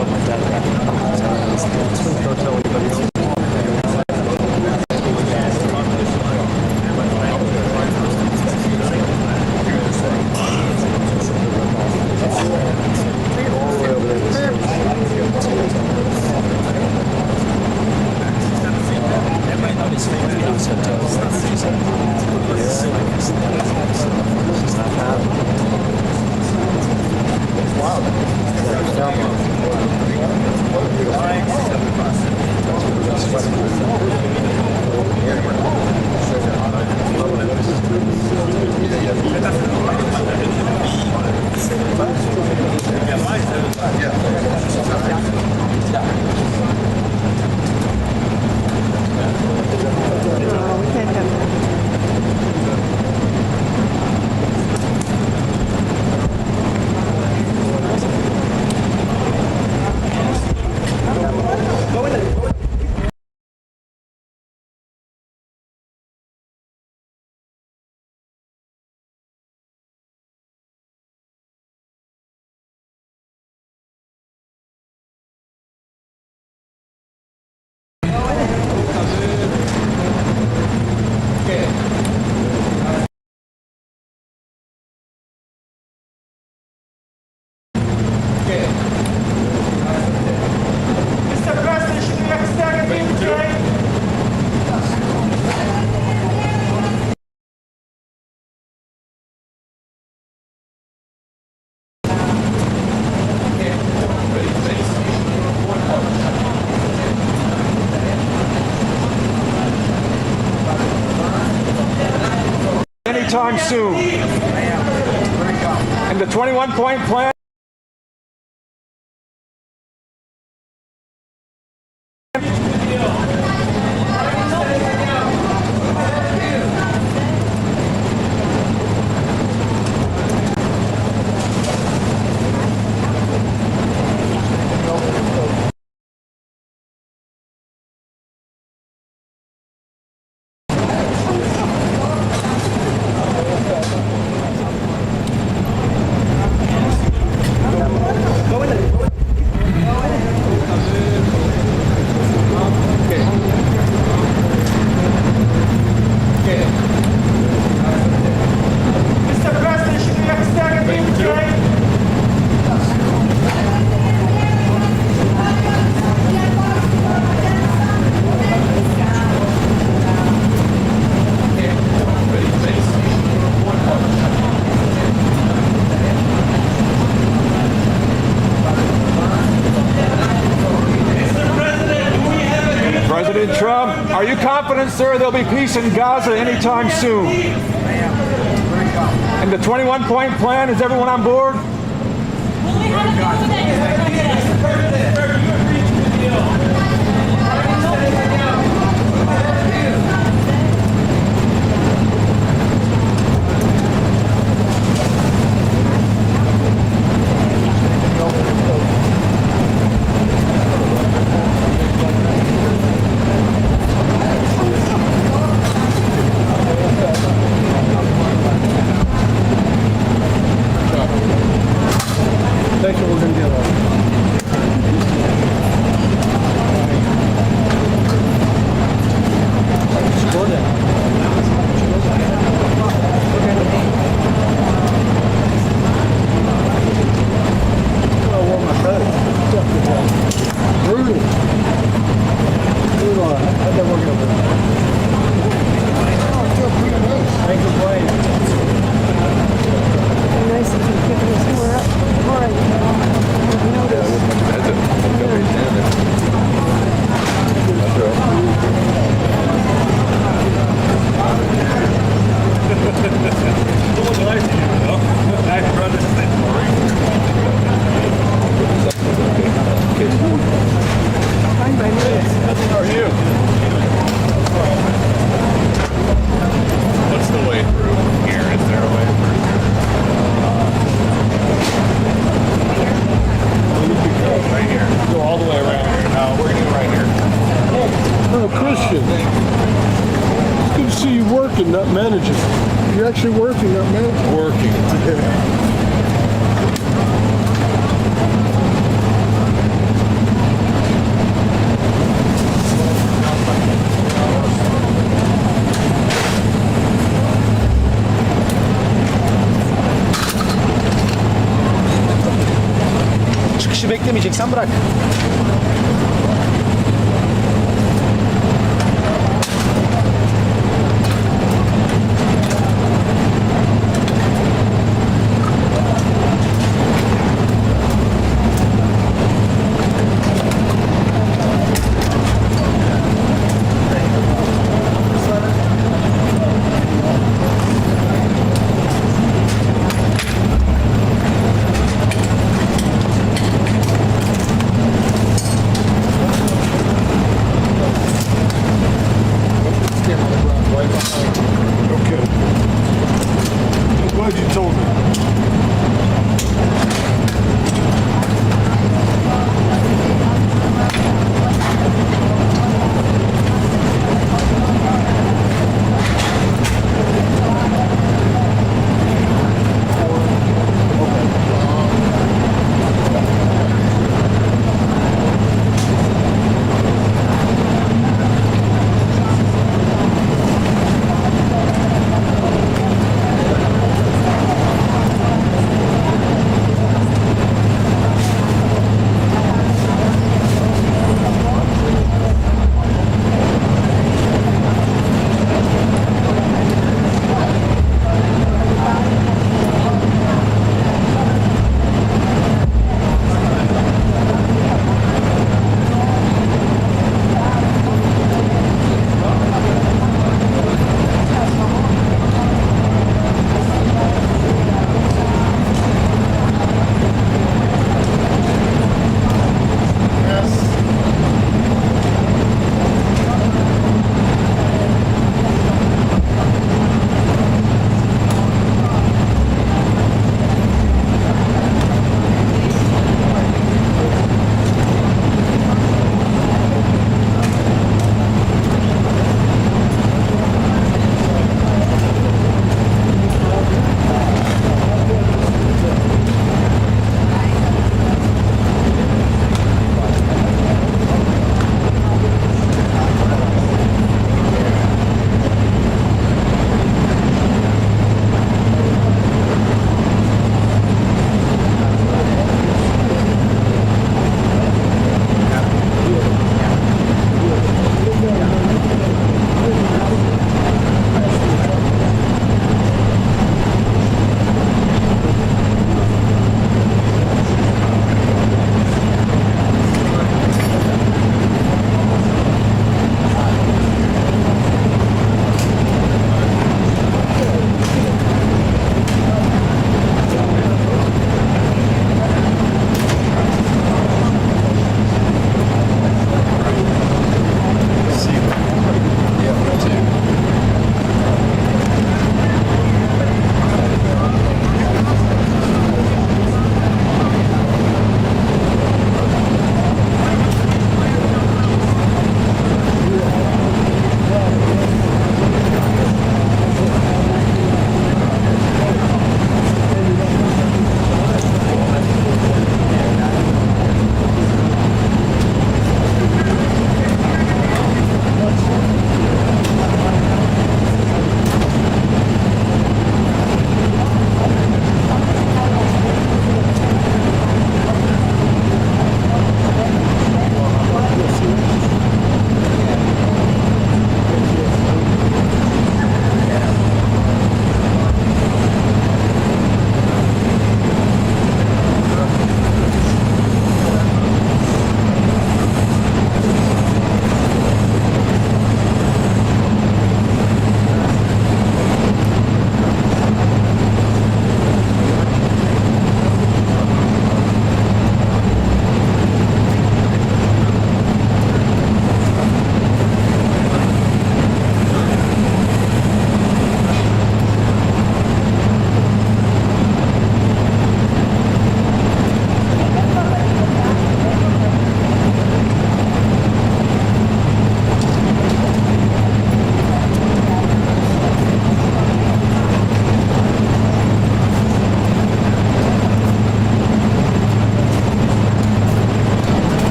showed my dad that. Don't tell anybody else. Anytime soon. And the 21-point plan. President Trump, are you confident, sir, there'll be peace in Gaza anytime soon? And the 21-point plan, is everyone on board? working, not managing. You're actually working, not managing. Working. Yeah. istemeyeceksen bırak.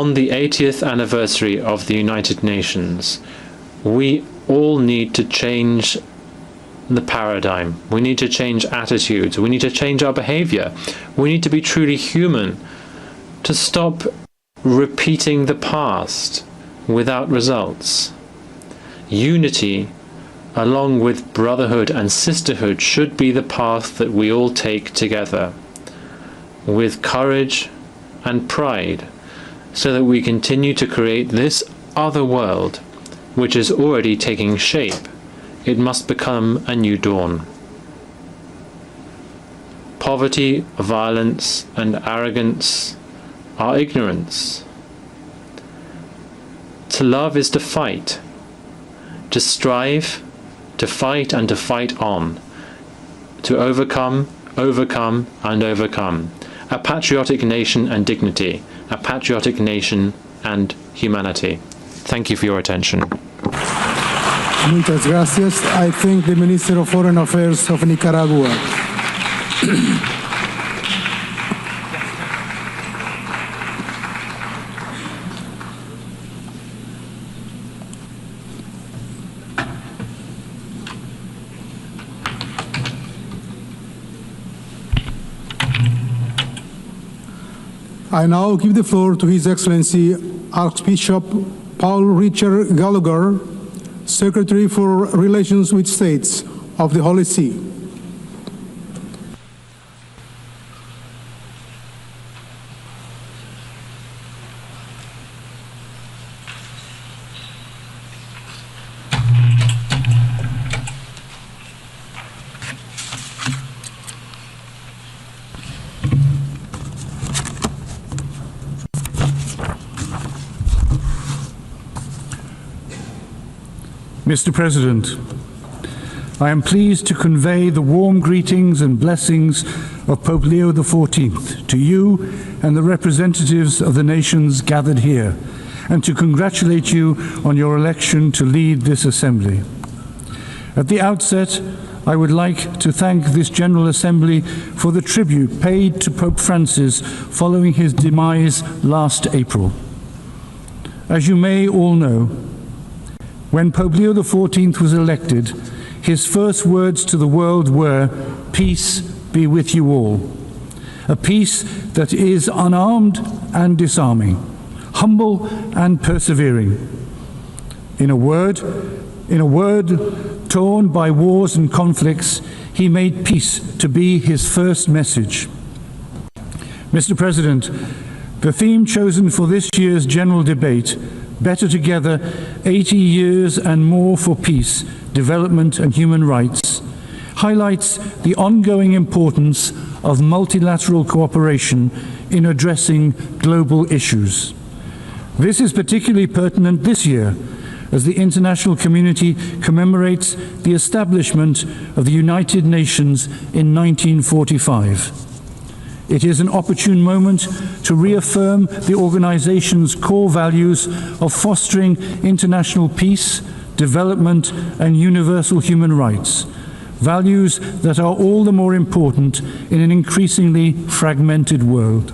on the 80th anniversary of the United Nations, we all need to change the paradigm. We need to change attitudes. We need to change our behavior. We need to be truly human, to stop repeating the past without results. Unity, along with brotherhood and sisterhood, should be the path that we all take together, with courage and pride, so that we continue to create this other world, which is already taking shape. It must become a new dawn. Poverty, violence, and arrogance are ignorance. To love is to fight, to strive, to fight and to fight on, to overcome, overcome, and overcome. A patriotic nation and dignity, a patriotic nation and humanity. Thank you for your attention. Muchas gracias. I thank the Minister of Foreign Affairs of Nicaragua. I now give the floor to His Excellency Archbishop Paul Richard Gallagher, Secretary for Relations with States of the Holy See. Mr. President, I am pleased to convey the warm greetings and blessings of Pope Leo XIV to you and the representatives of the nations gathered here, and to congratulate you on your election to lead this assembly. At the outset, I would like to thank this General Assembly for the tribute paid to Pope Francis following his demise last April. As you may all know, when Pope Leo XIV was elected, his first words to the world were, "Peace be with you all." A peace that is unarmed and disarming, humble and persevering. In a word torn by wars and conflicts, he made peace to be his first message. Mr. President, the theme chosen for this year's general debate, Better Together, 80 Years and More for Peace, Development and Human Rights, highlights the ongoing importance of multilateral cooperation in addressing global issues. This is particularly pertinent this year, as the international community commemorates the establishment of the United Nations in 1945. It is an opportune moment to reaffirm the organization's core values of fostering international peace, development, and universal human rights, values that are all the more important in an increasingly fragmented world.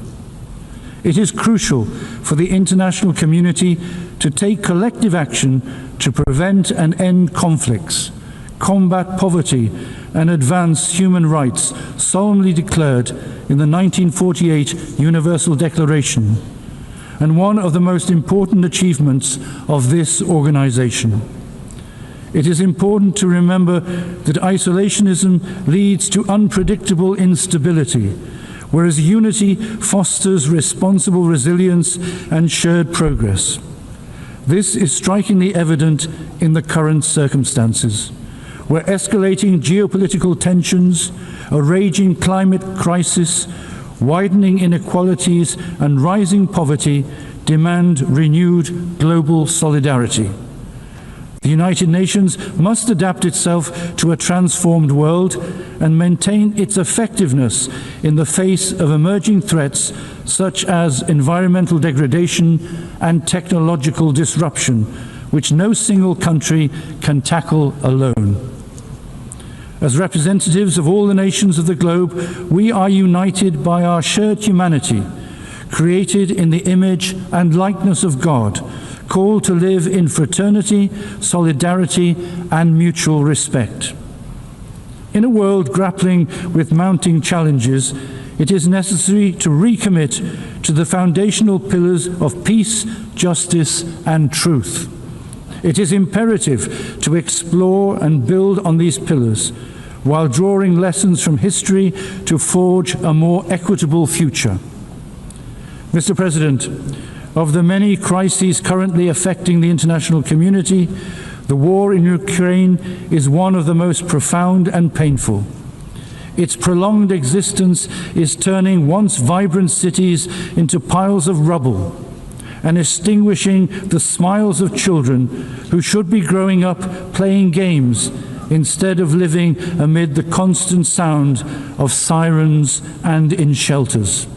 It is crucial for the international community to take collective action to prevent and end conflicts, combat poverty, and advance human rights solemnly declared in the 1948 Universal Declaration, and one of the most important achievements of this organization. It is important to remember that isolationism leads to unpredictable instability, whereas unity fosters responsible resilience and shared progress. This is strikingly evident in the current circumstances, where escalating geopolitical tensions, a raging climate crisis, widening inequalities, and rising poverty demand renewed global solidarity. The United Nations must adapt itself to a transformed world and maintain its effectiveness in the face of emerging threats such as environmental degradation and technological disruption, which no single country can tackle alone. As representatives of all the nations of the globe, we are united by our shared humanity, created in the image and likeness of God, called to live in fraternity, solidarity, and mutual respect. In a world grappling with mounting challenges, it is necessary to recommit to the foundational pillars of peace, justice, and truth. It is imperative to explore and build on these pillars while drawing lessons from history to forge a more equitable future. Mr. President, of the many crises currently affecting the international community, the war in Ukraine is one of the most profound and painful. Its prolonged existence is turning once vibrant cities into piles of rubble and extinguishing the smiles of children who should be growing up playing games instead of living amid the constant sound of sirens and in shelters.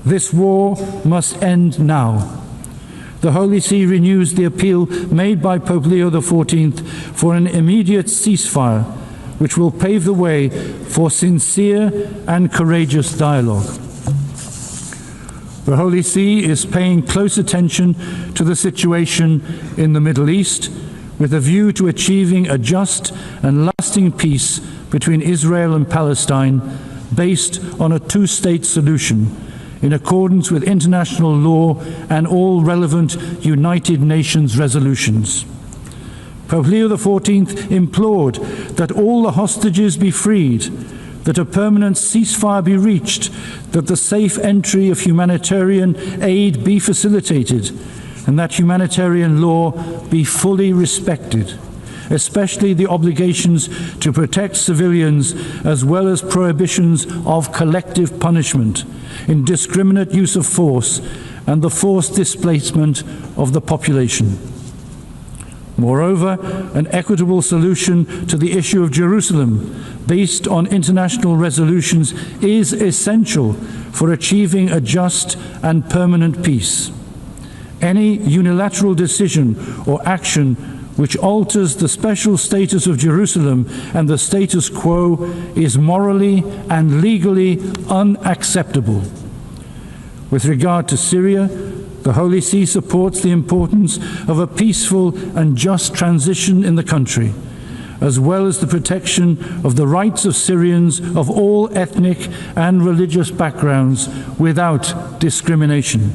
This war must end now. The Holy See renews the appeal made by Pope Leo XIV for an immediate ceasefire, which will pave the way for sincere and courageous dialogue. The Holy See is paying close attention to the situation in the Middle East with a view to achieving a just and lasting peace between Israel and Palestine based on a two-state solution in accordance with international law and all relevant United Nations resolutions. Pope Leo XIV implored that all the hostages be freed, that a permanent ceasefire be reached, that the safe entry of humanitarian aid be facilitated, and that humanitarian law be fully respected, especially the obligations to protect civilians as well as prohibitions of collective punishment, indiscriminate use of force, and the forced displacement of the population. Moreover, an equitable solution to the issue of Jerusalem, based on international resolutions, is essential for achieving a just and permanent peace. Any unilateral decision or action which alters the special status of Jerusalem and the status quo is morally and legally unacceptable. With regard to Syria, the Holy See supports the importance of a peaceful and just transition in the country, as well as the protection of the rights of Syrians of all ethnic and religious backgrounds without discrimination.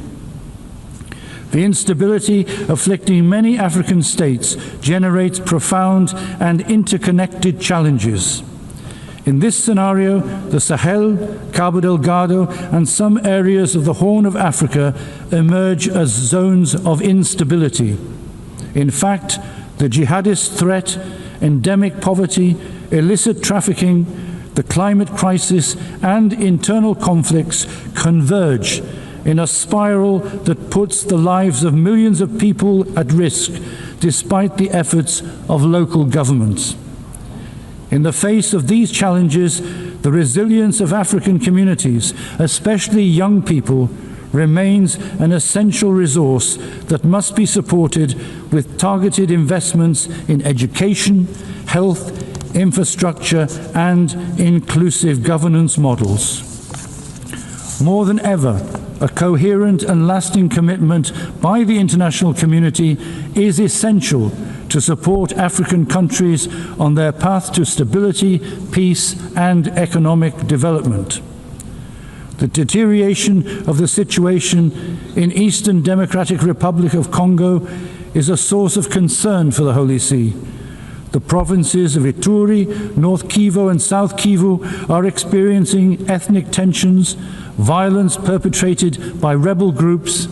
The instability afflicting many African states generates profound and interconnected challenges. In this scenario, the Sahel, Cabo Delgado, and some areas of the Horn of Africa emerge as zones of instability. In fact, the jihadist threat, endemic poverty, illicit trafficking, the climate crisis, and internal conflicts converge in a spiral that puts the lives of millions of people at risk, despite the efforts of local governments. In the face of these challenges, the resilience of African communities, especially young people, remains an essential resource that must be supported with targeted investments in education, health, infrastructure, and inclusive governance models. More than ever, a coherent and lasting commitment by the international community is essential to support African countries on their path to stability, peace, and economic development. The deterioration of the situation in Eastern Democratic Republic of Congo is a source of concern for the Holy See. The provinces of Ituri, North Kivu, and South Kivu are experiencing ethnic tensions, violence perpetrated by rebel groups,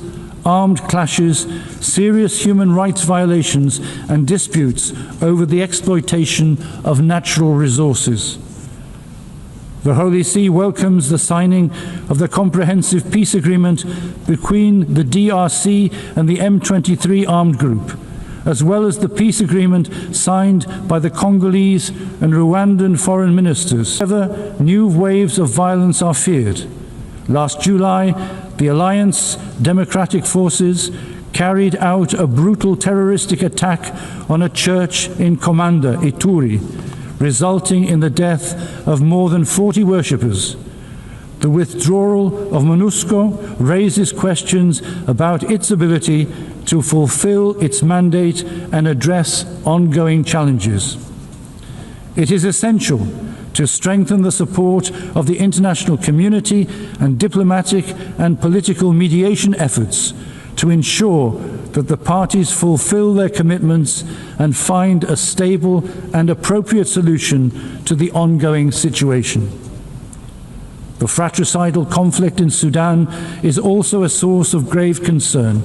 armed clashes, serious human rights violations, and disputes over the exploitation of natural resources. The Holy See welcomes the signing of the Comprehensive Peace Agreement between the DRC and the M23 armed group, as well as the peace agreement signed by the Congolese and Rwandan foreign ministers. However, new waves of violence are feared. Last July, the Alliance Democratic Forces carried out a brutal terroristic attack on a church in Komanda, Ituri, resulting in the death of more than 40 worshippers. The withdrawal of MONUSCO raises questions about its ability to fulfill its mandate and address ongoing challenges. It is essential to strengthen the support of the international community and diplomatic and political mediation efforts to ensure that the parties fulfill their commitments and find a stable and appropriate solution to the ongoing situation. The fratricidal conflict in Sudan is also a source of grave concern.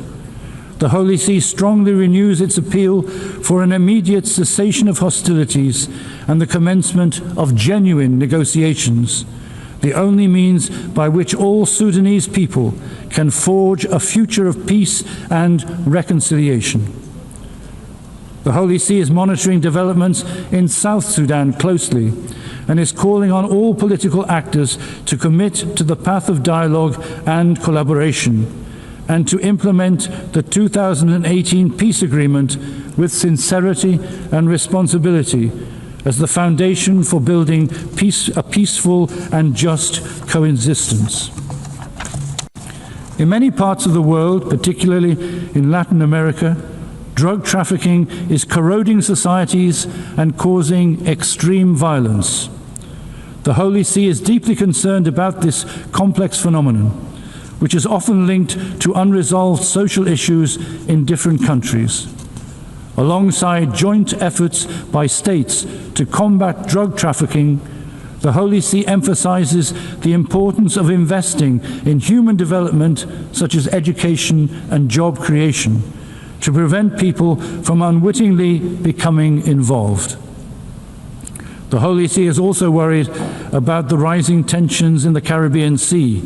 The Holy See strongly renews its appeal for an immediate cessation of hostilities and the commencement of genuine negotiations, the only means by which all Sudanese people can forge a future of peace and reconciliation. The Holy See is monitoring developments in South Sudan closely and is calling on all political actors to commit to the path of dialogue and collaboration, and to implement the 2018 peace agreement with sincerity and responsibility as the foundation for building a peaceful and just coexistence. In many parts of the world, particularly in Latin America, drug trafficking is corroding societies and causing extreme violence. The Holy See is deeply concerned about this complex phenomenon, which is often linked to unresolved social issues in different countries. Alongside joint efforts by states to combat drug trafficking, the Holy See emphasizes the importance of investing in human development, such as education and job creation, to prevent people from unwittingly becoming involved. The Holy See is also worried about the rising tensions in the Caribbean Sea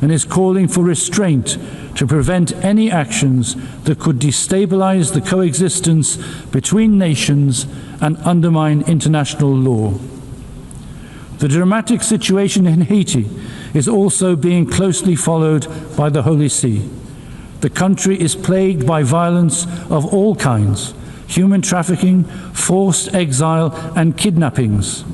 and is calling for restraint to prevent any actions that could destabilize the coexistence between nations and undermine international law. The dramatic situation in Haiti is also being closely followed by the Holy See. The country is plagued by violence of all kinds: human trafficking, forced exile, and kidnappings.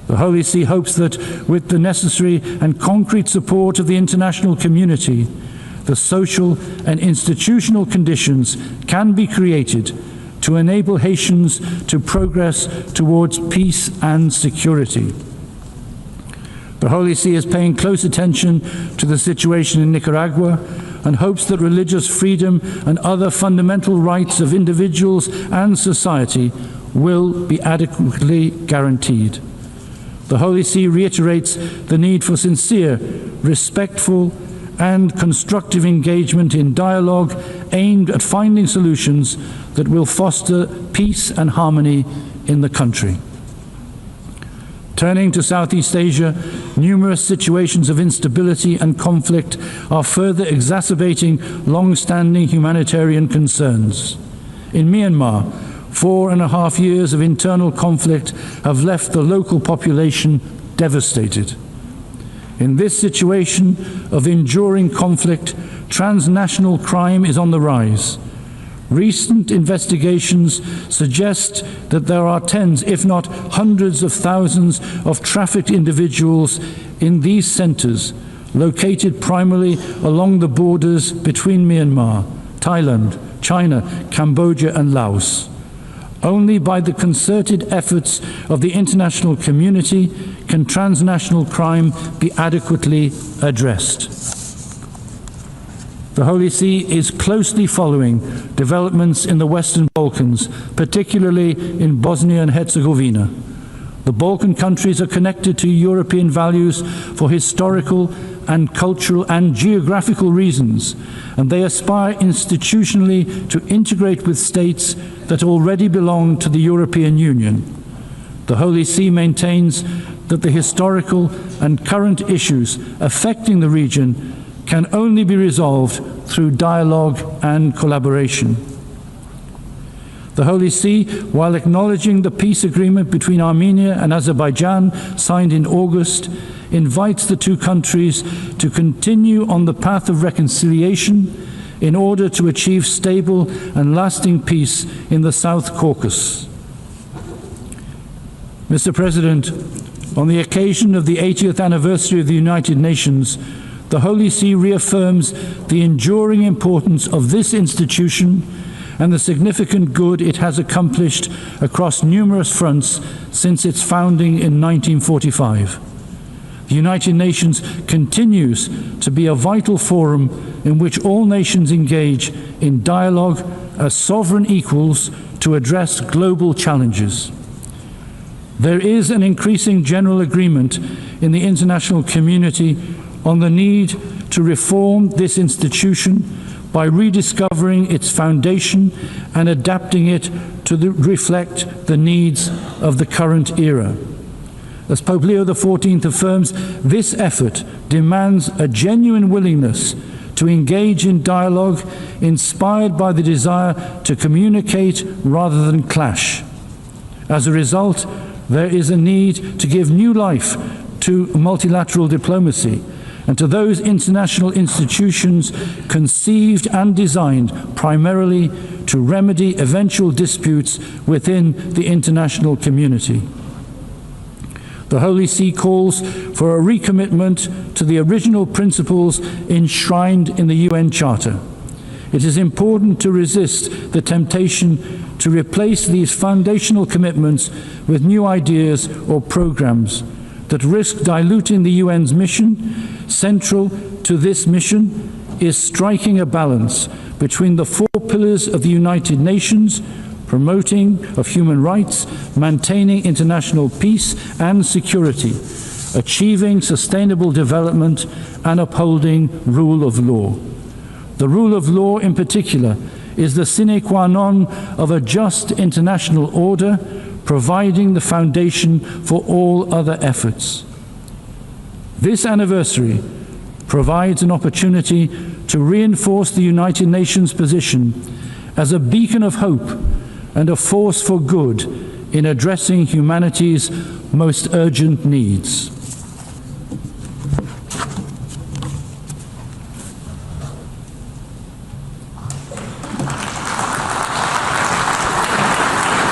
The Holy See hopes that with the necessary and concrete support of the international community, the social and institutional conditions can be created to enable Haitians to progress towards peace and security. The Holy See is paying close attention to the situation in Nicaragua and hopes that religious freedom and other fundamental rights of individuals and society will be adequately guaranteed. The Holy See reiterates the need for sincere, respectful, and constructive engagement in dialogue aimed at finding solutions that will foster peace and harmony in the country. Turning to Southeast Asia, numerous situations of instability and conflict are further exacerbating long-standing humanitarian concerns. In Myanmar, 4.5 years of internal conflict have left the local population devastated. In this situation of enduring conflict, transnational crime is on the rise. Recent investigations suggest that there are tens, if not hundreds of thousands of trafficked individuals in these centers, located primarily along the borders between Myanmar, Thailand, China, Cambodia, and Laos. Only by the concerted efforts of the international community can transnational crime be adequately addressed. The Holy See is closely following developments in the Western Balkans, particularly in Bosnia and Herzegovina. The Balkan countries are connected to European values for historical and cultural and geographical reasons, and they aspire institutionally to integrate with states that already belong to the European Union. The Holy See maintains that the historical and current issues affecting the region can only be resolved through dialogue and collaboration. The Holy See, while acknowledging the peace agreement between Armenia and Azerbaijan signed in August, invites the two countries to continue on the path of reconciliation in order to achieve stable and lasting peace in the South Caucasus. Mr. President, On the occasion of the 80th anniversary of the United Nations, the Holy See reaffirms the enduring importance of this institution and the significant good it has accomplished across numerous fronts since its founding in 1945. The United Nations continues to be a vital forum in which all nations engage in dialogue as sovereign equals to address global challenges. There is an increasing general agreement in the international community on the need to reform this institution by rediscovering its foundation and adapting it to reflect the needs of the current era. As Pope Leo XIV affirms, this effort demands a genuine willingness to engage in dialogue inspired by the desire to communicate rather than clash. As a result, there is a need to give new life to multilateral diplomacy and to those international institutions conceived and designed primarily to remedy eventual disputes within the international community. The Holy See calls for a recommitment to the original principles enshrined in the UN Charter. It is important to resist the temptation to replace these foundational commitments with new ideas or programs that risk diluting the UN's mission. Central to this mission is striking a balance between the four pillars of the United Nations: promoting of human rights, maintaining international peace and security, achieving sustainable development, and upholding rule of law. The rule of law in particular is the sine qua non of a just international order, providing the foundation for all other efforts. This anniversary provides an opportunity to reinforce the United Nations position as a beacon of hope and a force for good in addressing humanity's most urgent needs.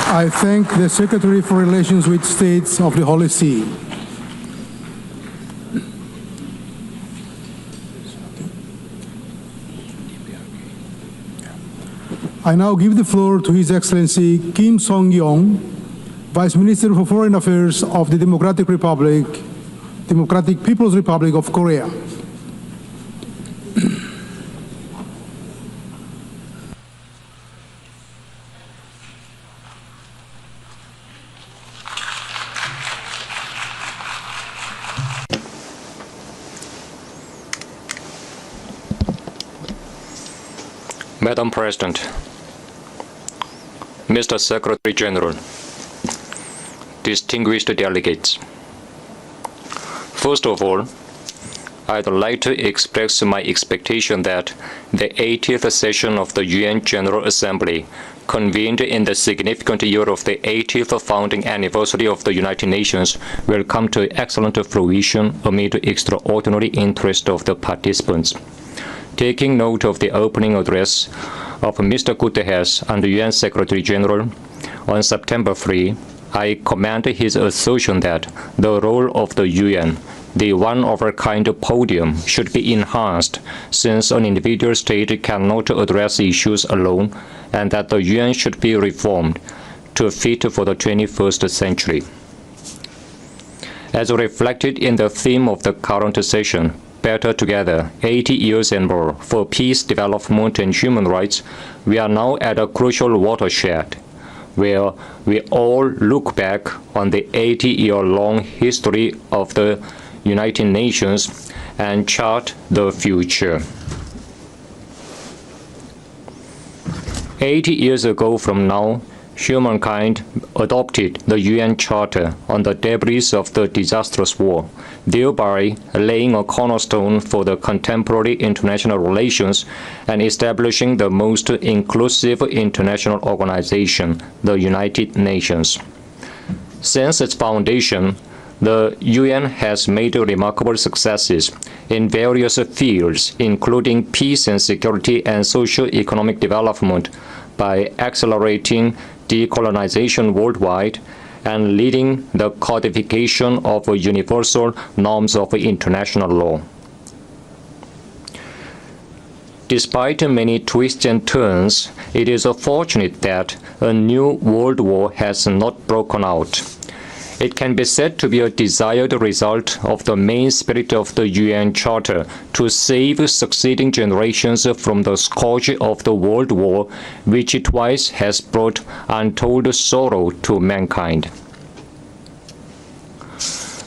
I thank the Secretary for Relations with States of the Holy See. I now give the floor to His Excellency Kim Song-yong, Vice Minister for Foreign Affairs of the Democratic People's Republic of Korea. Madam President, Mr. Secretary General, distinguished delegates. First of all, I'd like to express my expectation that the 80th session of the UN General Assembly, convened in the significant year of the 80th founding anniversary of the United Nations, will come to excellent fruition amid extraordinary interest of the participants. Taking note of the opening address of Mr. Guterres and the UN Secretary General on September 3, I commend his assertion that the role of the UN, the one-of-a-kind podium, should be enhanced, since an individual state cannot address issues alone, and that the UN should be reformed to fit for the 21st century. As reflected in the theme of the current session, Better Together, 80 years and more for peace, development, and human rights, we are now at a crucial watershed, where we all look back on the 80-year-long history of the United Nations and chart the future. 80 years ago from now, humankind adopted the UN Charter on the debris of the disastrous war, thereby laying a cornerstone for the contemporary international relations and establishing the most inclusive international organization, the United Nations. Since its foundation, the UN has made remarkable successes in various fields, including peace and security and socio-economic development, by accelerating decolonization worldwide and leading the codification of universal norms of international law. Despite many twists and turns, it is fortunate that a new world war has not broken out. It can be said to be a desired result of the main spirit of the UN Charter to save succeeding generations from the scourge of the World War, which twice has brought untold sorrow to mankind.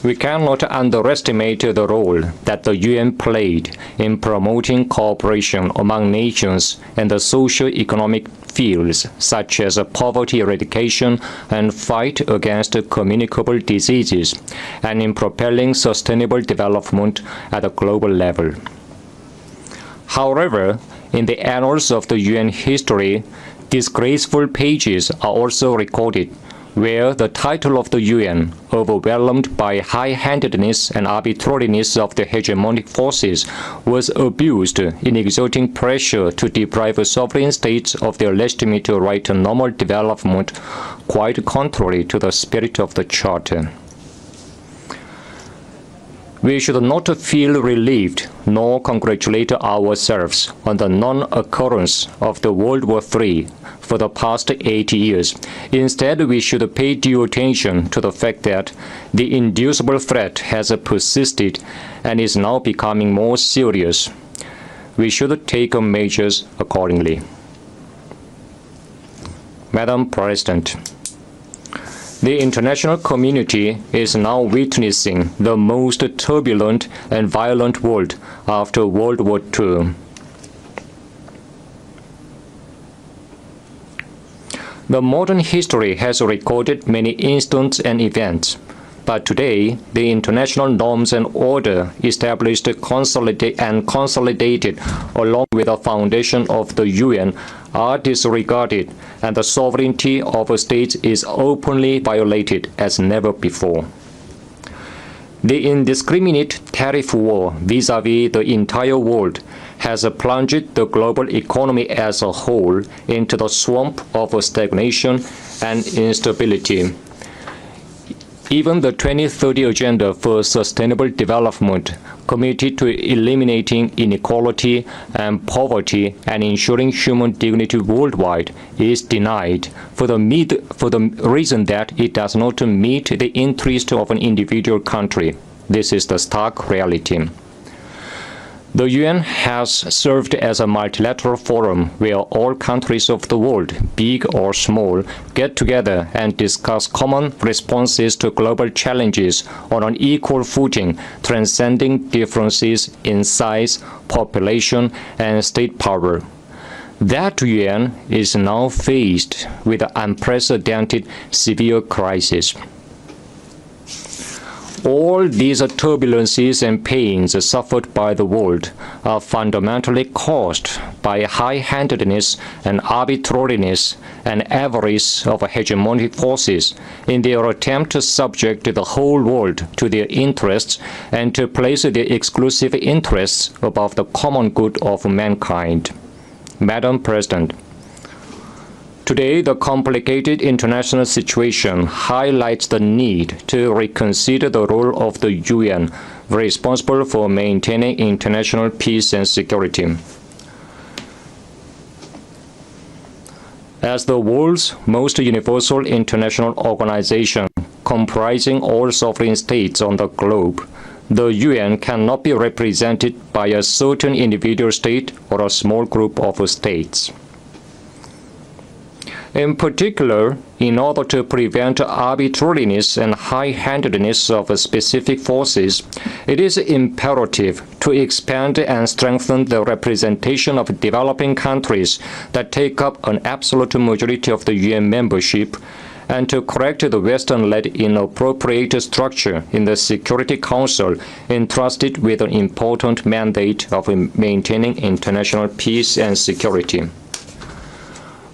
We cannot underestimate the role that the UN played in promoting cooperation among nations in the socio-economic fields such as poverty eradication and fight against communicable diseases, and in propelling sustainable development at a global level. However, in the annals of the UN history, disgraceful pages are also recorded, where the title of the UN, overwhelmed by high-handedness and arbitrariness of the hegemonic forces, was abused in exerting pressure to deprive sovereign states of their legitimate right to normal development, quite contrary to the spirit of the Charter. We should not feel relieved nor congratulate ourselves on the non-occurrence of the World War III for the past 80 years. Instead, we should pay due attention to the fact that the inducible threat has persisted and is now becoming more serious. We should take measures accordingly. Madam President, the international community is now witnessing the most turbulent and violent world after World War II. The modern history has recorded many incidents and events, but today the international norms and order established and consolidated along with the foundation of the UN are disregarded, and the sovereignty of states is openly violated as never before. The indiscriminate tariff war vis-à-vis the entire world has plunged the global economy as a whole into the swamp of stagnation and instability. Even the 2030 Agenda for Sustainable Development, committed to eliminating inequality and poverty and ensuring human dignity worldwide, is denied for the reason that it does not meet the interest of an individual country. This is the stark reality. The UN has served as a multilateral forum where all countries of the world, big or small, get together and discuss common responses to global challenges on an equal footing, transcending differences in size, population, and state power. That UN is now faced with an unprecedented severe crisis. All these turbulences and pains suffered by the world are fundamentally caused by high-handedness and arbitrariness and avarice of hegemonic forces in their attempt to subject the whole world to their interests and to place their exclusive interests above the common good of mankind. Madam President, today, the complicated international situation highlights the need to reconsider the role of the UN, responsible for maintaining international peace and security. As the world's most universal international organization, comprising all sovereign states on the globe, the UN cannot be represented by a certain individual state or a small group of states. In particular, in order to prevent arbitrariness and high-handedness of specific forces, it is imperative to expand and strengthen the representation of developing countries that take up an absolute majority of the UN membership, and to correct the Western-led inappropriate structure in the Security Council entrusted with an important mandate of maintaining international peace and security.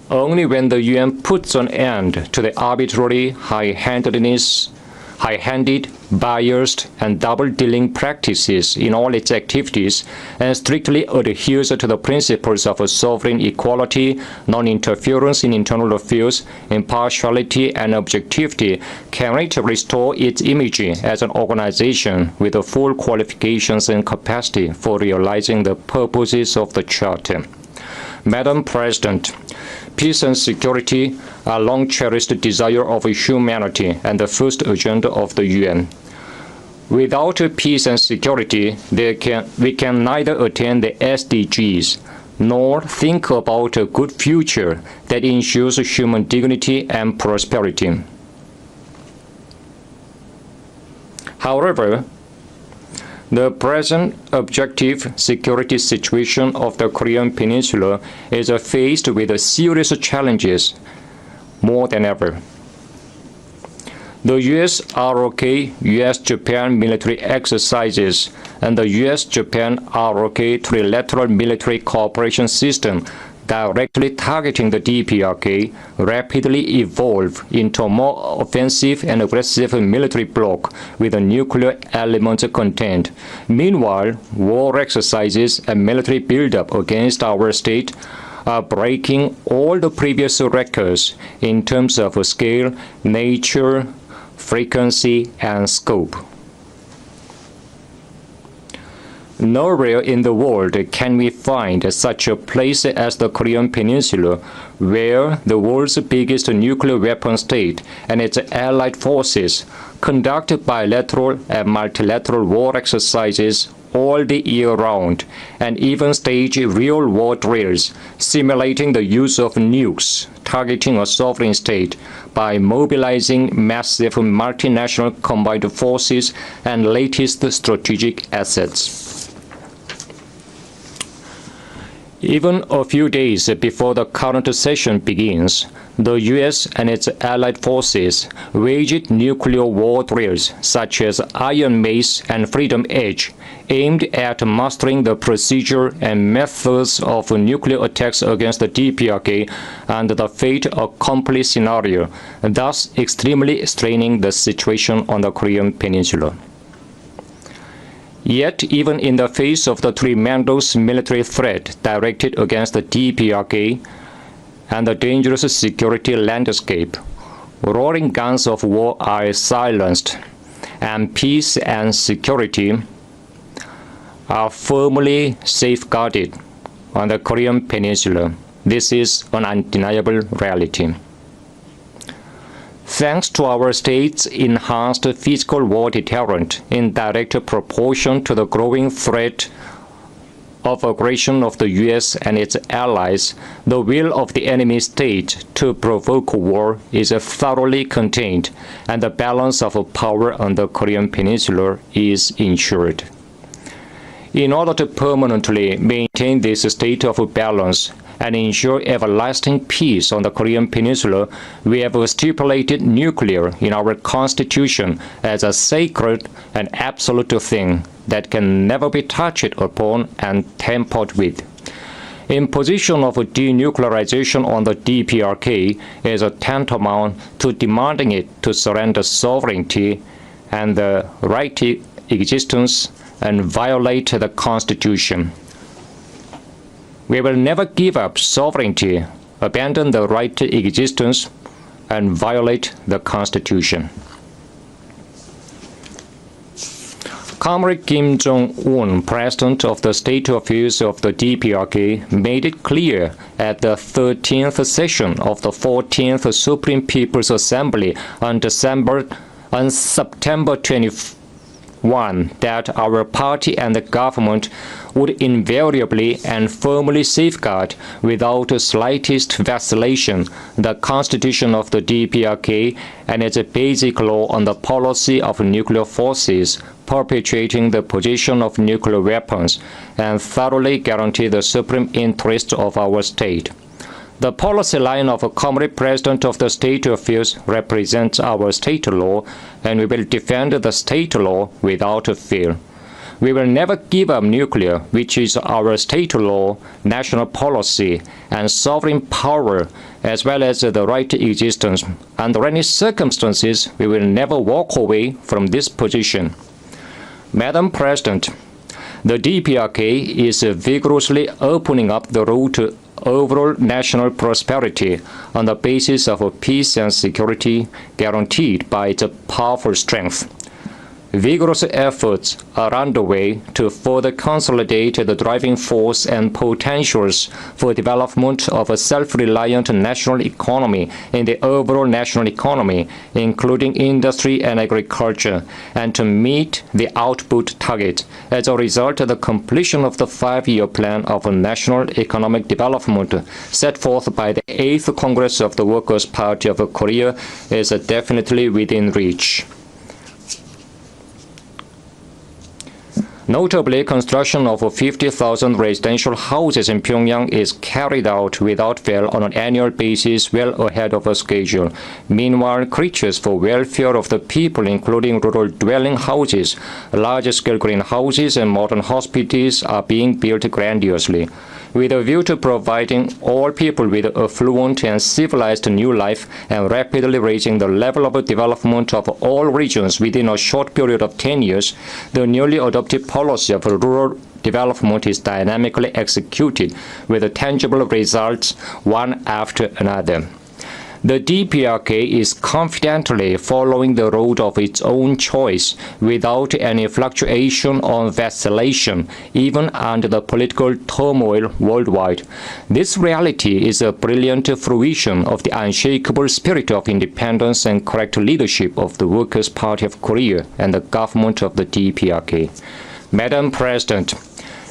Only when the UN puts an end to the arbitrary high-handedness, high-handed, biased, and double-dealing practices in all its activities, and strictly adheres to the principles of sovereign equality, non-interference in internal affairs, impartiality, and objectivity, can it restore its image as an organization with the full qualifications and capacity for realizing the purposes of the Charter. Madam President, peace and security are long-cherished desire of humanity and the first agenda of the UN. Without peace and security, we can neither attain the SDGs nor think about a good future that ensures human dignity and prosperity. However, the present objective security situation of the Korean Peninsula is faced with serious challenges more than ever. The US-ROK US-Japan military exercises and the US-Japan-ROK trilateral military cooperation system directly targeting the DPRK rapidly evolve into a more offensive and aggressive military bloc with a nuclear element content. Meanwhile, war exercises and military buildup against our state are breaking all the previous records in terms of scale, nature, frequency, and scope. Nowhere in the world can we find such a place as the Korean Peninsula, where the world's biggest nuclear weapon state and its allied forces conduct bilateral and multilateral war exercises all the year round, and even stage real war drills simulating the use of nukes targeting a sovereign state by mobilizing massive multinational combined forces and latest strategic assets. Even a few days before the current session begins, the U.S. and its allied forces waged nuclear war drills such as Iron Mace and Freedom Edge, aimed at mastering the procedure and methods of nuclear attacks against the DPRK and the fait accompli scenario, thus extremely straining the situation on the Korean Peninsula. Yet, even in the face of the tremendous military threat directed against the DPRK and the dangerous security landscape, roaring guns of war are silenced, and peace and security are firmly safeguarded on the Korean Peninsula. This is an undeniable reality. Thanks to our state's enhanced physical war deterrent in direct proportion to the growing threat of aggression of the U.S. and its allies, the will of the enemy state to provoke war is thoroughly contained, and the balance of power on the Korean Peninsula is ensured. In order to permanently maintain this state of balance and ensure everlasting peace on the Korean Peninsula, we have stipulated nuclear in our Constitution as a sacred and absolute thing that can never be touched upon and tampered with. Imposition of denuclearization on the DPRK is tantamount to demanding it to surrender sovereignty and the right to existence and violate the Constitution. We will never give up sovereignty, abandon the right to existence, and violate the Constitution. Comrade Kim Jong-un, President of the State Affairs of the DPRK, made it clear at the 13th session of the 14th Supreme People's Assembly on September 21 that our party and the government would invariably and firmly safeguard without the slightest vacillation the Constitution of the DPRK and its basic law on the policy of nuclear forces perpetuating the possession of nuclear weapons, and thoroughly guarantee the supreme interest of our state. The policy line of a Comrade President of the State Affairs represents our state law, and we will defend the state law without fear. We will never give up nuclear, which is our state law, national policy, and sovereign power, as well as the right to existence. Under any circumstances, we will never walk away from this position. Madam President, the DPRK is vigorously opening up the road to overall national prosperity on the basis of peace and security guaranteed by its powerful strength. Vigorous efforts are underway to further consolidate the driving force and potentials for development of a self-reliant national economy in the overall national economy, including industry and agriculture, and to meet the output target. As a result, the completion of the 5-year plan of national economic development set forth by the 8th Congress of the Workers' Party of Korea is definitely within reach. Notably, construction of 50,000 residential houses in Pyongyang is carried out without fail on an annual basis, well ahead of schedule. Meanwhile, creatures for welfare of the people, including rural dwelling houses, large-scale greenhouses, and modern hospitals, are being built grandiosely. With a view to providing all people with a fluent and civilized new life and rapidly raising the level of development of all regions within a short period of 10 years, the newly adopted policy of rural development is dynamically executed with tangible results one after another. The DPRK is confidently following the road of its own choice without any fluctuation or vacillation, even under the political turmoil worldwide. This reality is a brilliant fruition of the unshakable spirit of independence and correct leadership of the Workers' Party of Korea and the government of the DPRK. Madam President,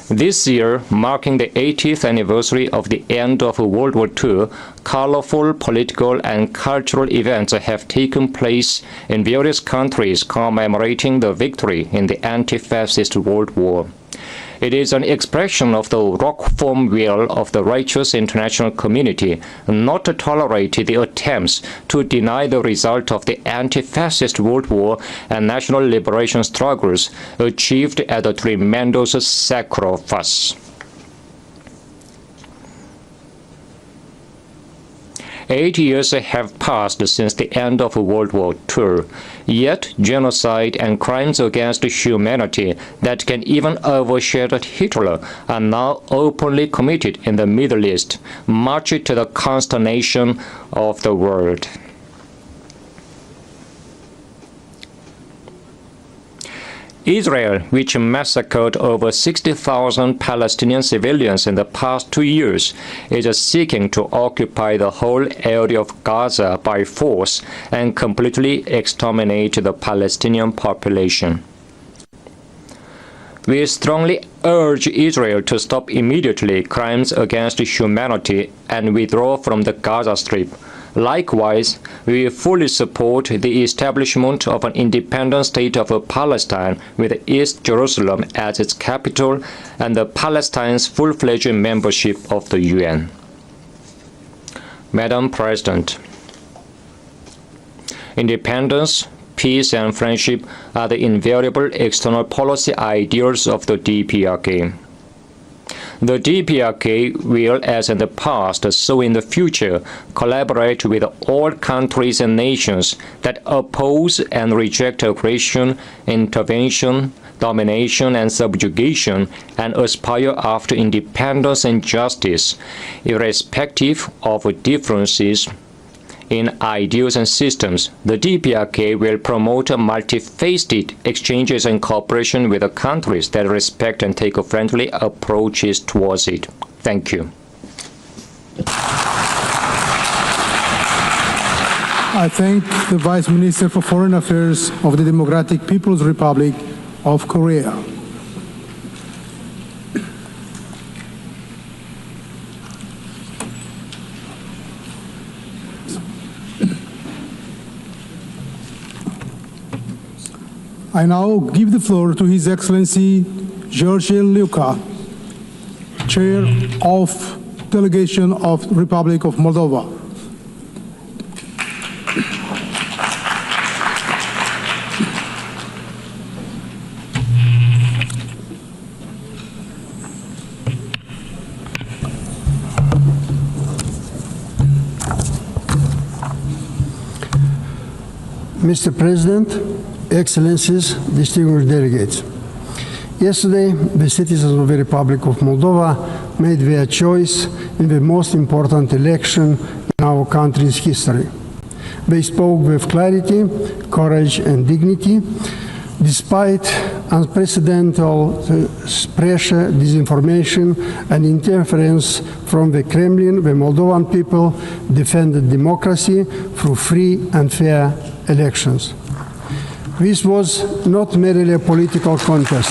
this year, marking the 80th anniversary of the end of World War II, colorful political and cultural events have taken place in various countries commemorating the victory in the anti-fascist World War. It is an expression of the rock-firm will of the righteous international community not to tolerate the attempts to deny the result of the anti-fascist World War and national liberation struggles achieved at a tremendous sacrifice. 8 years have passed since the end of World War II, yet genocide and crimes against humanity that can even overshadow Hitler are now openly committed in the Middle East, much to the consternation of the world. Israel, which massacred over 60,000 Palestinian civilians in the past 2 years, is seeking to occupy the whole area of Gaza by force and completely exterminate the Palestinian population. We strongly urge Israel to stop immediately crimes against humanity and withdraw from the Gaza Strip. Likewise, we fully support the establishment of an independent state of Palestine with East Jerusalem as its capital and Palestine's full-fledged membership of the UN. Madam President, independence, peace, and friendship are the invariable external policy ideals of the DPRK. The DPRK will, as in the past, so in the future, collaborate with all countries and nations that oppose and reject aggression, intervention, domination, and subjugation, and aspire after independence and justice, irrespective of differences in ideals and systems. The DPRK will promote multifaceted exchanges and cooperation with the countries that respect and take friendly approaches towards it. Thank you. I thank the Vice Minister for Foreign Affairs of the Democratic People's Republic of Korea. I now give the floor to His Excellency George Luca, Chair of Delegation of Republic of Moldova. Mr. President, Excellencies, distinguished delegates. Yesterday, the citizens of the Republic of Moldova made their choice in the most important election in our country's history. They spoke with clarity, courage, and dignity, despite unprecedented pressure, disinformation, and interference from the Kremlin. The Moldovan people defended democracy through free and fair elections. This was not merely a political contest.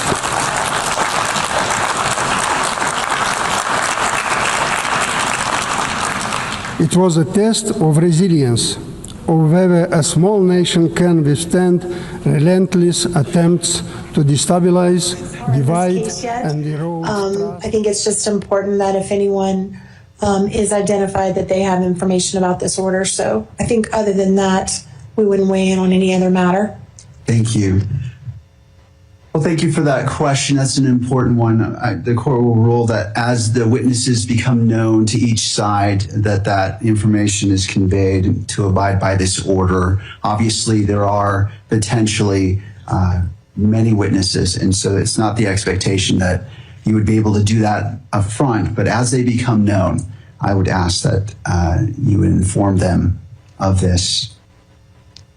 It was a test of resilience, of whether a small nation can withstand relentless attempts to destabilize, divide, and erode trust. I think it's just important that if anyone is identified that they have information about this order. So I think other than that, we wouldn't weigh in on any other matter. Thank you. Well, thank you for that question. That's an important one. The court will rule that as the witnesses become known to each side, that information is conveyed to abide by this order. Obviously, there are potentially many witnesses, and so it's not the expectation that you would be able to do that up front. But as they become known, I would ask that you would inform them of this.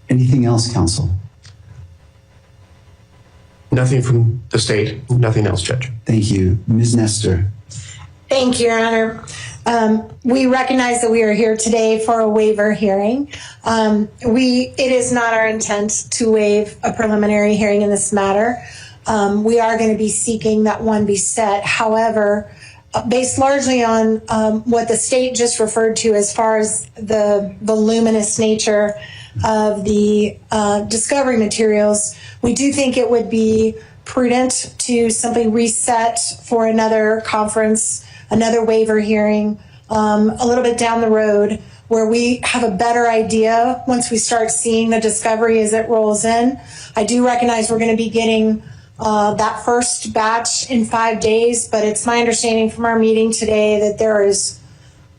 Anything else, counsel? Nothing from the state, nothing else, Judge. Thank you. Ms. Nestor. Thank you, Your Honor. We recognize that we are here today for a waiver hearing. It is not our intent to waive a preliminary hearing in this matter. We are going to be seeking that one be set. However, based largely on what the state just referred to as far as the voluminous nature of the discovery materials, we do think it would be prudent to simply reset for another conference, another waiver hearing, a little bit down the road, where we have a better idea once we start seeing the discovery as it rolls in. I do recognize we're going to be getting that first batch in 5 days, but it's my understanding from our meeting today that there is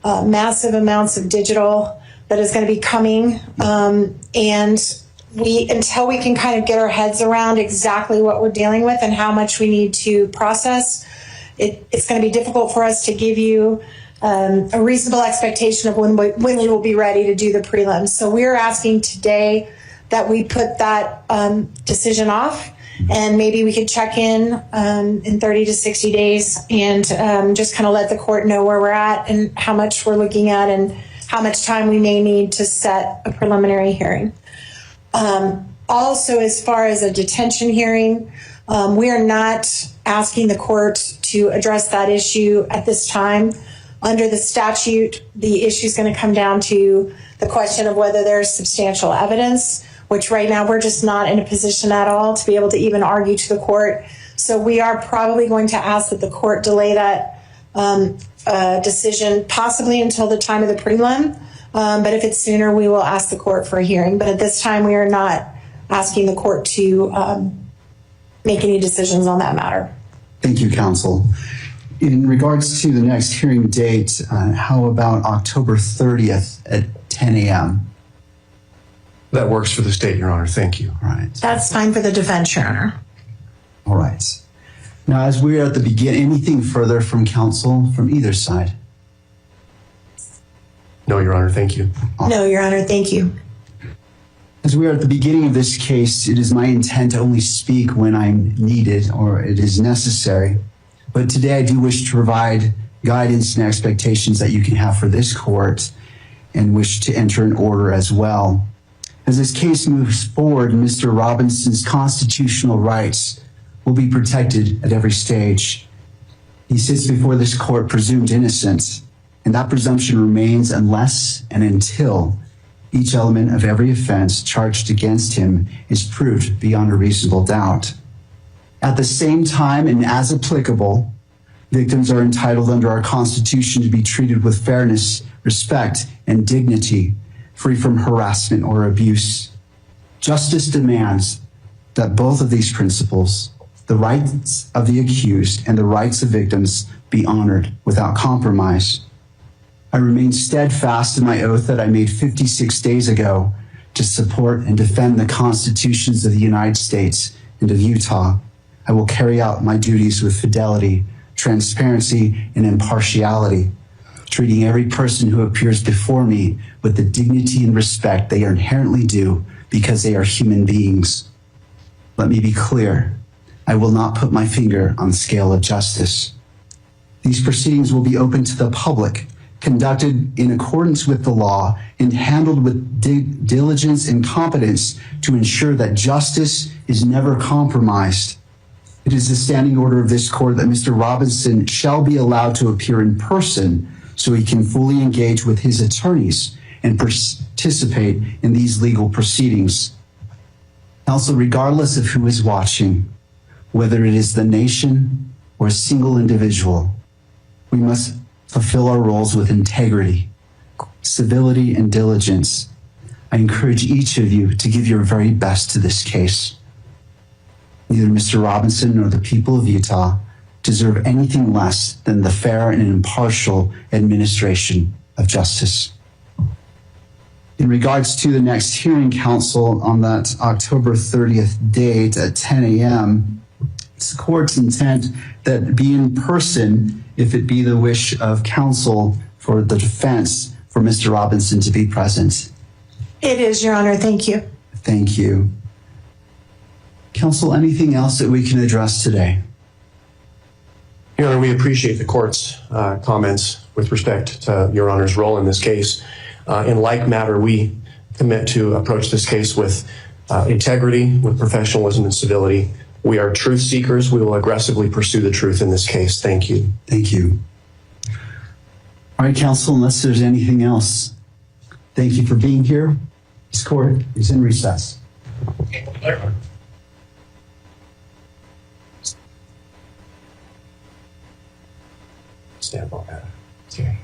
massive amounts of digital that is going to be coming, and until we can kind of get our heads around exactly what we're dealing with and how much we need to process, it's going to be difficult for us to give you a reasonable expectation of when we will be ready to do the prelims. So we're asking today that we put that decision off, and maybe we could check in 30 to 60 days and just kind of let the court know where we're at and how much we're looking at and how much time we may need to set a preliminary hearing. Also, as far as a detention hearing, we are not asking the court to address that issue at this time. Under the statute, the issue is going to come down to the question of whether there's substantial evidence, which right now we're just not in a position at all to be able to even argue to the court. So we are probably going to ask that the court delay that decision possibly until the time of the prelim. But if it's sooner, we will ask the court for a hearing. But at this time, we are not asking the court to make any decisions on that matter. Thank you, counsel. In regards to the next hearing date, how about October 30th at 10 a.m.? That works for the state, Your Honor. Thank you. All right. That's fine for the defense, Your Honor. All right. Now, as we're at the beginning, anything further from counsel from either side? No, Your Honor. Thank you. No, Your Honor. Thank you. As we are at the beginning of this case, it is my intent to only speak when I'm needed or it is necessary. But today I do wish to provide guidance and expectations that you can have for this court and wish to enter an order as well. As this case moves forward, Mr. Robinson's constitutional rights will be protected at every stage. He sits before this court presumed innocent, and that presumption remains unless and until each element of every offense charged against him is proved beyond a reasonable doubt. At the same time, and as applicable, victims are entitled under our Constitution to be treated with fairness, respect, and dignity, free from harassment or abuse. Justice demands that both of these principles, the rights of the accused and the rights of victims, be honored without compromise. I remain steadfast in my oath that I made 56 days ago to support and defend the constitutions of the United States and of Utah. I will carry out my duties with fidelity, transparency, and impartiality, treating every person who appears before me with the dignity and respect they are inherently due because they are human beings. Let me be clear. I will not put my finger on the scale of justice. These proceedings will be open to the public, conducted in accordance with the law, and handled with diligence and competence to ensure that justice is never compromised. It is the standing order of this court that Mr. Robinson shall be allowed to appear in person so he can fully engage with his attorneys and participate in these legal proceedings. Also, regardless of who is watching, whether it is the nation or a single individual, we must fulfill our roles with integrity, civility, and diligence. I encourage each of you to give your very best to this case. Neither Mr. Robinson nor the people of Utah deserve anything less than the fair and impartial administration of justice. In regards to the next hearing, counsel, on that October 30th date at 10 a.m., it's the court's intent that be in person if it be the wish of counsel for the defense for Mr. Robinson to be present. It is, Your Honor. Thank you. Thank you. Counsel, anything else that we can address today? Your Honor, we appreciate the court's comments with respect to Your Honor's role in this case. In like matter, we commit to approach this case with integrity, with professionalism and civility. We are truth seekers. We will aggressively pursue the truth in this case. Thank you. Thank you. All right, counsel, unless there's anything else, thank you for being here. This court is in recess. Stand by that. Okay.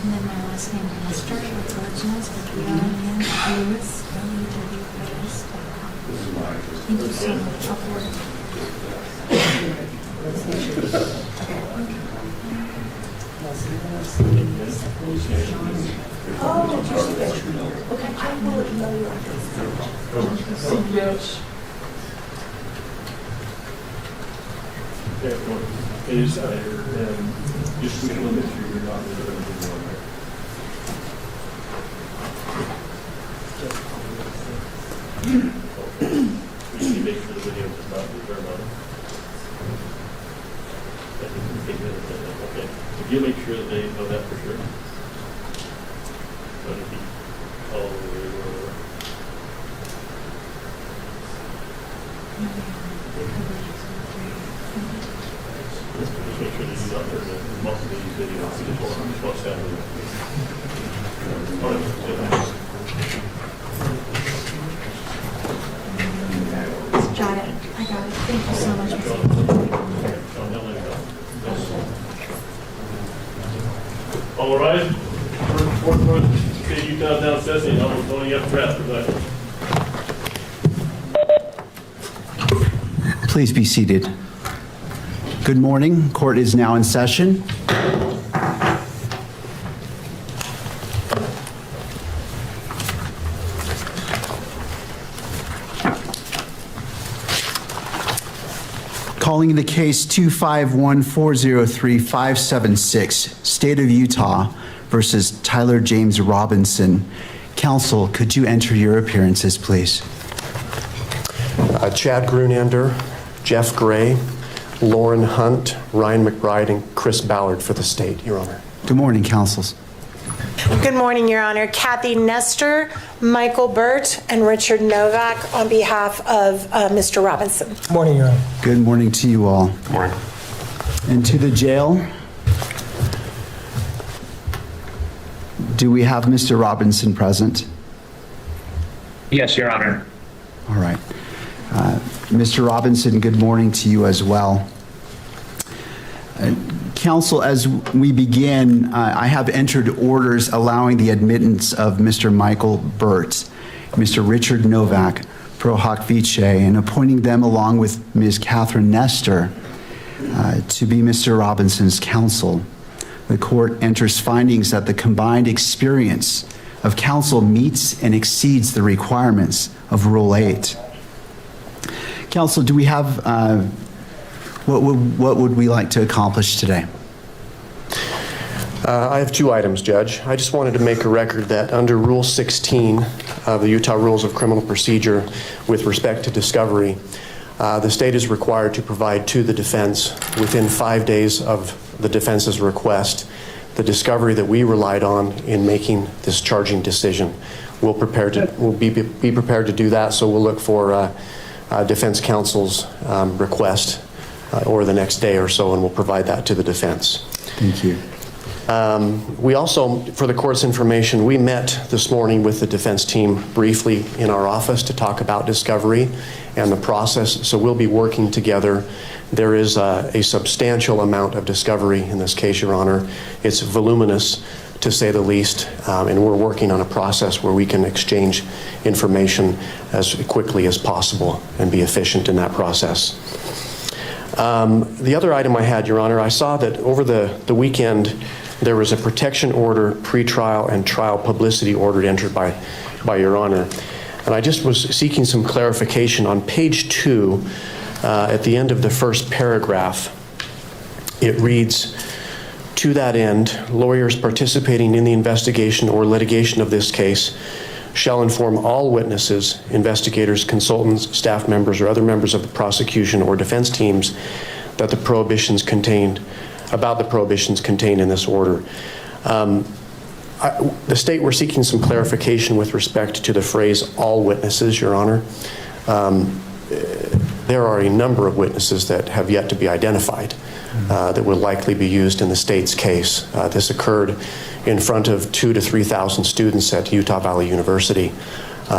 And then my last name is Lester, with originals, with Leon, Lewis, Lewis.com. Thank you so much. I'll forward it. Okay, I will email you after. Yes. It is just limit through your Okay. Could you make sure that they know that for sure? But if he called or whatever. Just make sure that he's out there, that most of these videos, what's happening. All right. Got it. I got it. Thank you so much, Mr. All right. Fourth State Utah down Sesame. I'm going up draft production. Please be seated. Good morning. Court is now in session. Calling the case 251403576, State of Utah versus Tyler James Robinson. Counsel, could you enter your appearances, please? Chad Grunander, Jeff Gray, Lauren Hunt, Ryan McBride, and Chris Ballard for the state, Your Honor. Good morning, counsels. Good morning, Your Honor. Kathy Nestor, Michael Burt, and Richard Novak on behalf of Mr. Robinson. Morning, Your Honor. Good morning to you all. Good morning. And to the jail, do we have Mr. Robinson present? Yes, Your Honor. All right. Mr. Robinson, good morning to you as well. Counsel, as we begin, I have entered orders allowing the admittance of Mr. Michael Burt, Mr. Richard Novak, pro hoc vice, and appointing them along with Ms. Catherine Nestor to be Mr. Robinson's counsel. The court enters findings that the combined experience of counsel meets and exceeds the requirements of Rule 8. Counsel, do we have, what would we like to accomplish today? I have two items, Judge. I just wanted to make a record that under Rule 16 of the Utah Rules of Criminal Procedure with respect to discovery, the state is required to provide to the defense within 5 days of the defense's request the discovery that we relied on in making this charging decision. We'll be prepared to do that, so we'll look for defense counsel's request over the next day or so, and we'll provide that to the defense. Thank you. We also, for the court's information, we met this morning with the defense team briefly in our office to talk about discovery and the process, so we'll be working together. There is a substantial amount of discovery in this case, Your Honor. It's voluminous, to say the least, and we're working on a process where we can exchange information as quickly as possible and be efficient in that process. The other item I had, Your Honor, I saw that over the weekend there was a protection order, pretrial, and trial publicity order entered by Your Honor. And I just was seeking some clarification. On page 2, at the end of the first paragraph, it reads, "To that end, lawyers participating in the investigation or litigation of this case shall inform all witnesses, investigators, consultants, staff members, or other members of the prosecution or defense teams that the prohibitions contained in this order." The state, we're seeking some clarification with respect to the phrase "all witnesses," Your Honor. There are a number of witnesses that have yet to be identified that will likely be used in the state's case. This occurred in front of 2,000 to 3,000 students at Utah Valley University.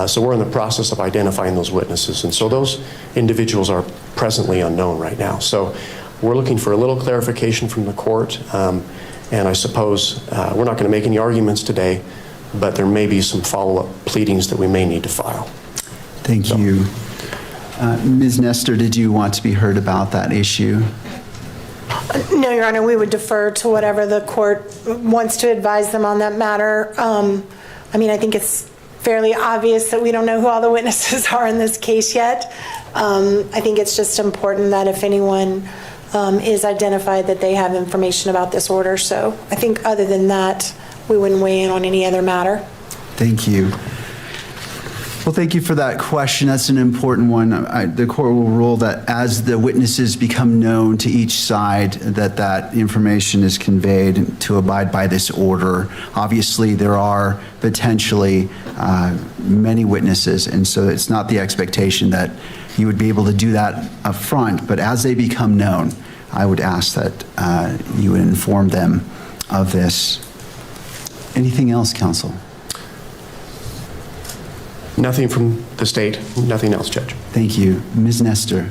So we're in the process of identifying those witnesses. And so those individuals are presently unknown right now. So we're looking for a little clarification from the court. And I suppose we're not going to make any arguments today, but there may be some follow-up pleadings that we may need to file. Thank you. Ms. Nestor, did you want to be heard about that issue? No, Your Honor, we would defer to whatever the court wants to advise them on that matter. I mean, I think it's fairly obvious that we don't know who all the witnesses are in this case yet. I think it's just important that if anyone is identified, that they have information about this order. So I think other than that, we wouldn't weigh in on any other matter. Thank you. Well, thank you for that question. That's an important one. The court will rule that as the witnesses become known to each side, that information is conveyed to abide by this order. Obviously, there are potentially many witnesses, and so it's not the expectation that you would be able to do that up front, but as they become known, I would ask that you would inform them of this. Anything else, counsel? Nothing from the state, nothing else, Judge. Thank you. Ms. Nestor.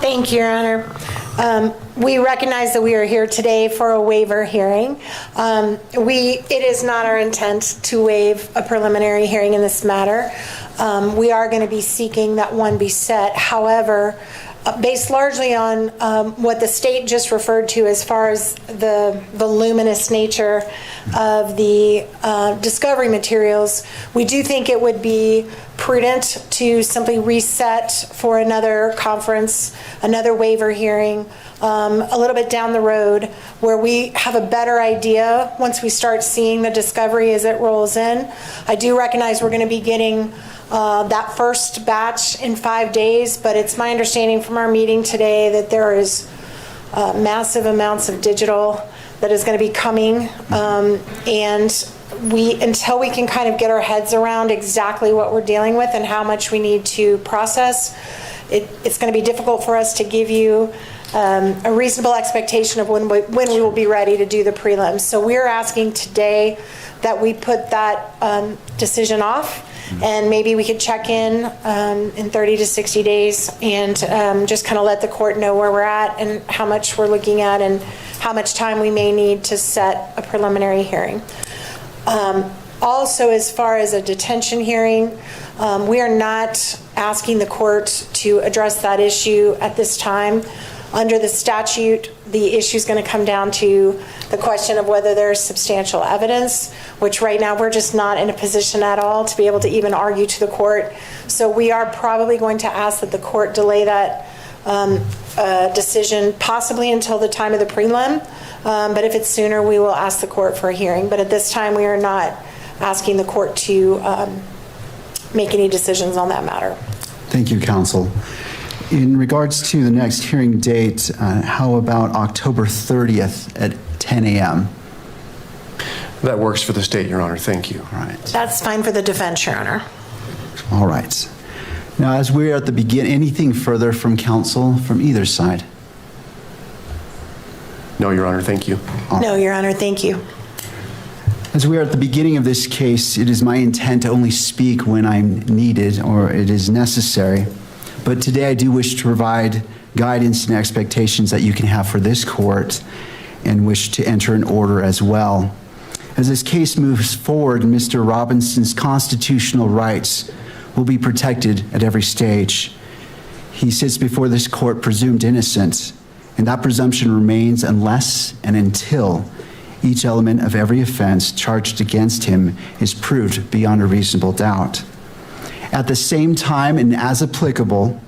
Thank you, Your Honor. We recognize that we are here today for a waiver hearing. It is not our intent to waive a preliminary hearing in this matter. We are going to be seeking that one be set. However, based largely on what the state just referred to as far as the voluminous nature of the discovery materials, we do think it would be prudent to simply reset for another conference, another waiver hearing, a little bit down the road where we have a better idea once we start seeing the discovery as it rolls in. I do recognize we're going to be getting that first batch in 5 days, but it's my understanding from our meeting today that there is massive amounts of digital that is going to be coming, and until we can kind of get our heads around exactly what we're dealing with and how much we need to process, it's going to be difficult for us to give you a reasonable expectation of when we will be ready to do the prelims. So we're asking today that we put that decision off, and maybe we could check in 30 to 60 days and just kind of let the court know where we're at and how much we're looking at and how much time we may need to set a preliminary hearing. Also, as far as a detention hearing, we are not asking the court to address that issue at this time. Under the statute, the issue is going to come down to the question of whether there's substantial evidence, which right now we're just not in a position at all to be able to even argue to the court. So we are probably going to ask that the court delay that decision possibly until the time of the prelim. But if it's sooner, we will ask the court for a hearing. But at this time, we are not asking the court to make any decisions on that matter. Thank you, counsel. In regards to the next hearing date, how about October 30th at 10 a.m.? That works for the state, Your Honor. Thank you. All right. That's fine for the defense, Your Honor. All right. Now, as we're at the beginning, anything further from counsel from either side? No, Your Honor. Thank you. No, Your Honor. Thank you. As we are at the beginning of this case, it is my intent to only speak when I'm needed or it is necessary. But today I do wish to provide guidance and expectations that you can have for this court and wish to enter an order as well. As this case moves forward, Mr. Robinson's constitutional rights will be protected at every stage. He sits before this court presumed innocent, and that presumption remains unless and until each element of every offense charged against him is proved beyond a reasonable doubt. At the same time, and as applicable,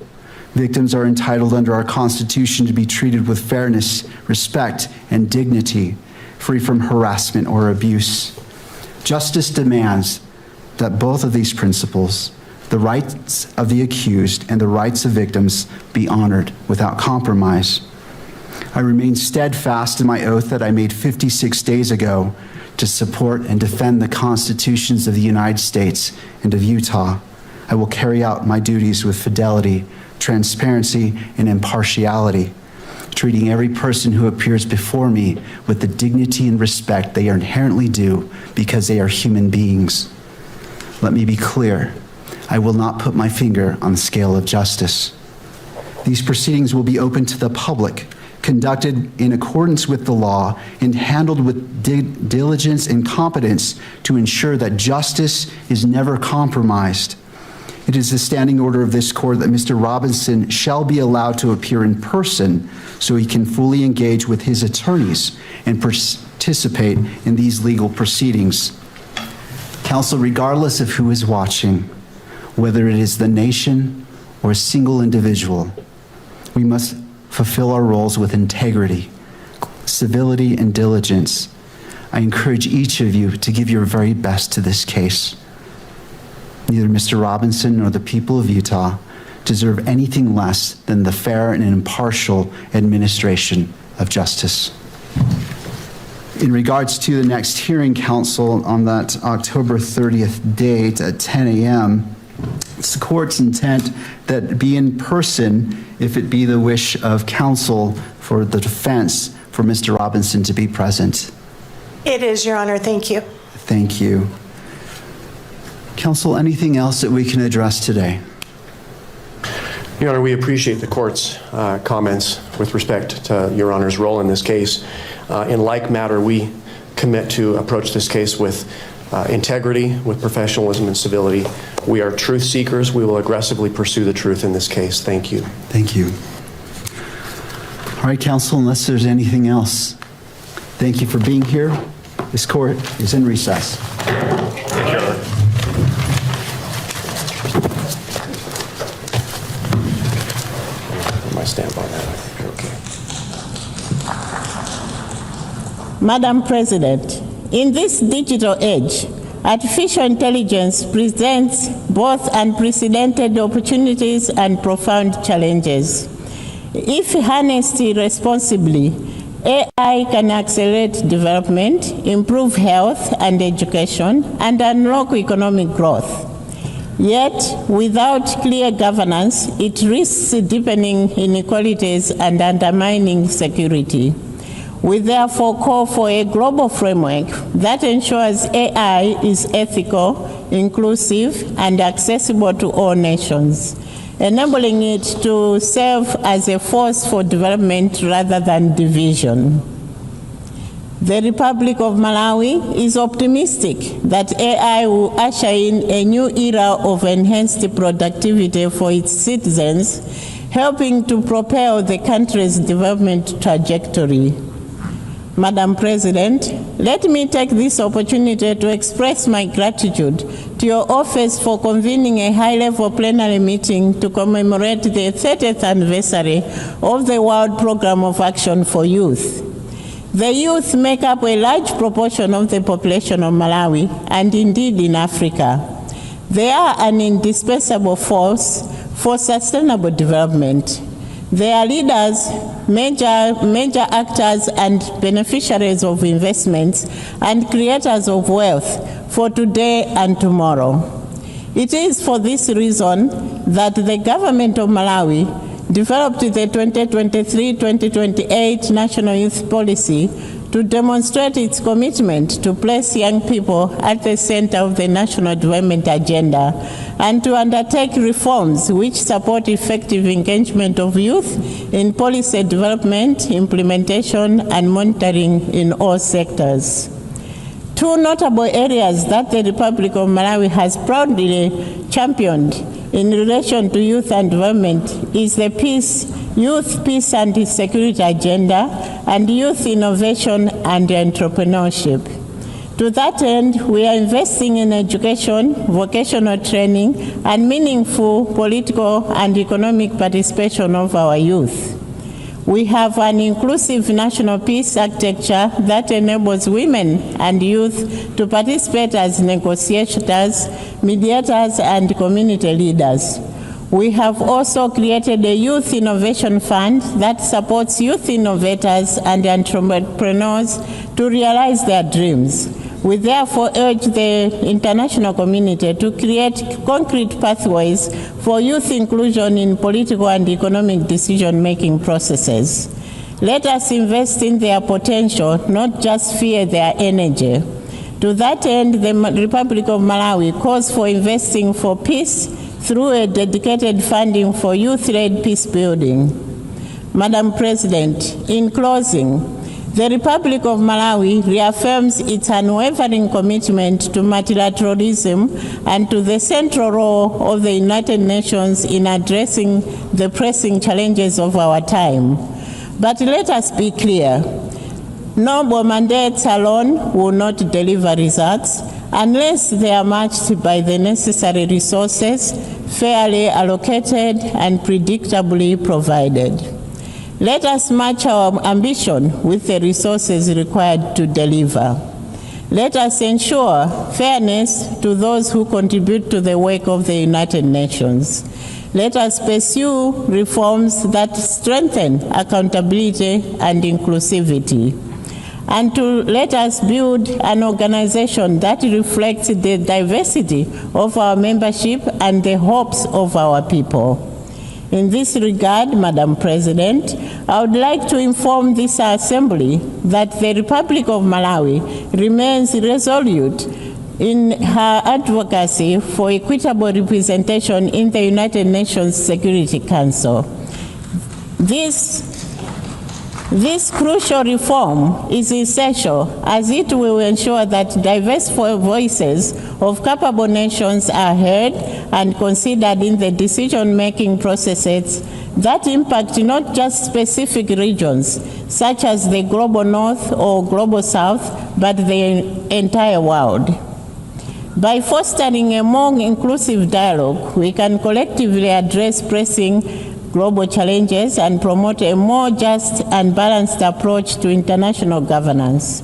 victims are entitled under our Constitution to be treated with fairness, respect, and dignity, free from harassment or abuse. Justice demands that both of these principles, the rights of the accused and the rights of victims, be honored without compromise. I remain steadfast in my oath that I made 56 days ago to support and defend the constitutions of the United States and of Utah. I will carry out my duties with fidelity, transparency, and impartiality, treating every person who appears before me with the dignity and respect they are inherently due because they are human beings. Let me be clear, I will not put my finger on the scale of justice. These proceedings will be open to the public, conducted in accordance with the law, and handled with diligence and competence to ensure that justice is never compromised. It is the standing order of this court that Mr. Robinson shall be allowed to appear in person so he can fully engage with his attorneys and participate in these legal proceedings. Counsel, regardless of who is watching, whether it is the nation or a single individual, we must fulfill our roles with integrity, civility, and diligence. I encourage each of you to give your very best to this case. Neither Mr. Robinson nor the people of Utah deserve anything less than the fair and impartial administration of justice. In regards to the next hearing, Council, on that October 30th date at 10 a.m., it's the court's intent that it be in person if it be the wish of counsel for the defense for Mr. Robinson to be present. It is, Your Honor. Thank you. Thank you. Counsel, anything else that we can address today? Your Honor, we appreciate the court's comments with respect to Your Honor's role in this case. In like matter, we commit to approach this case with integrity, with professionalism and civility. We are truth seekers. We will aggressively pursue the truth in this case. Thank you. Thank you. All right, counsel, unless there's anything else, thank you for being here. This court is in recess. Thank you, Your Honor. I stand by that. I think you're okay. Madam President, in this digital age, artificial intelligence presents both unprecedented opportunities and profound challenges. If harnessed responsibly, AI can accelerate development, improve health and education, and unlock economic growth. Yet, without clear governance, it risks deepening inequalities and undermining security. We therefore call for a global framework that ensures AI is ethical, inclusive, and accessible to all nations, enabling it to serve as a force for development rather than division. The Republic of Malawi is optimistic that AI will usher in a new era of enhanced productivity for its citizens, helping to propel the country's development trajectory. Madam President, let me take this opportunity to express my gratitude to your office for convening a high-level plenary meeting to commemorate the 30th anniversary of the World Programme of Action for Youth. The youth make up a large proportion of the population of Malawi and indeed in Africa. They are an indispensable force for sustainable development. They are leaders, major actors and beneficiaries of investments and creators of wealth for today and tomorrow. It is for this reason that the government of Malawi developed the 2023-2028 National Youth Policy to demonstrate its commitment to place young people at the center of the national development agenda and to undertake reforms which support effective engagement of youth in policy development, implementation, and monitoring in all sectors. Two notable areas that the Republic of Malawi has proudly championed in relation to youth and development is the Youth Peace and Security Agenda and Youth Innovation and Entrepreneurship. To that end, we are investing in education, vocational training, and meaningful political and economic participation of our youth. We have an inclusive national peace architecture that enables women and youth to participate as negotiators, mediators, and community leaders. We have also created a Youth Innovation Fund that supports youth innovators and entrepreneurs to realize their dreams. We therefore urge the international community to create concrete pathways for youth inclusion in political and economic decision-making processes. Let us invest in their potential, not just fear their energy. To that end, the Republic of Malawi calls for investing for peace through a dedicated funding for youth-led peace building. Madam President, in closing, the Republic of Malawi reaffirms its unwavering commitment to multilateralism and to the central role of the United Nations in addressing the pressing challenges of our time. But let us be clear, noble mandates alone will not deliver results unless they are matched by the necessary resources, fairly allocated and predictably provided. Let us match our ambition with the resources required to deliver. Let us ensure fairness to those who contribute to the work of the United Nations. Let us pursue reforms that strengthen accountability and inclusivity. And to let us build an organization that reflects the diversity of our membership and the hopes of our people. In this regard, Madam President, I would like to inform this Assembly that the Republic of Malawi remains resolute in her advocacy for equitable representation in the United Nations Security Council. This crucial reform is essential as it will ensure that diverse voices of capable nations are heard and considered in the decision-making processes that impact not just specific regions, such as the global north or global south, but the entire world. By fostering a more inclusive dialogue, we can collectively address pressing global challenges and promote a more just and balanced approach to international governance.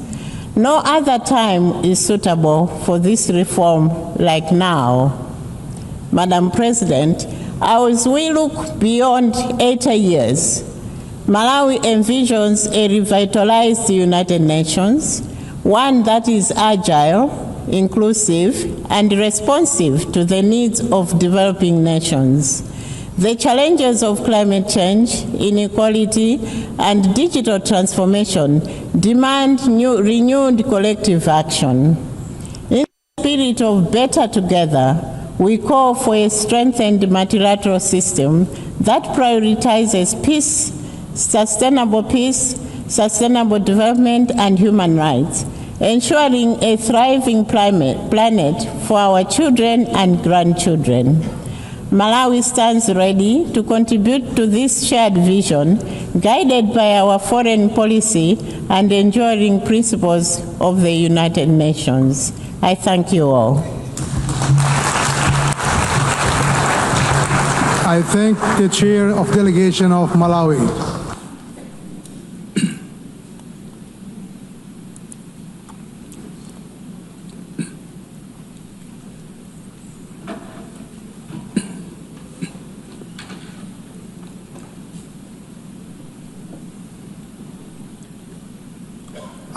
No other time is suitable for this reform like now. Madam President, as we look beyond 80 years, Malawi envisions a revitalized United Nations, one that is agile, inclusive, and responsive to the needs of developing nations. The challenges of climate change, inequality, and digital transformation demand renewed collective action. In the spirit of better together, we call for a strengthened multilateral system that prioritizes peace, sustainable development, and human rights, ensuring a thriving planet for our children and grandchildren. Malawi stands ready to contribute to this shared vision, guided by our foreign policy and enduring principles of the United Nations. I thank you all. I thank the Chair of Delegation of Malawi.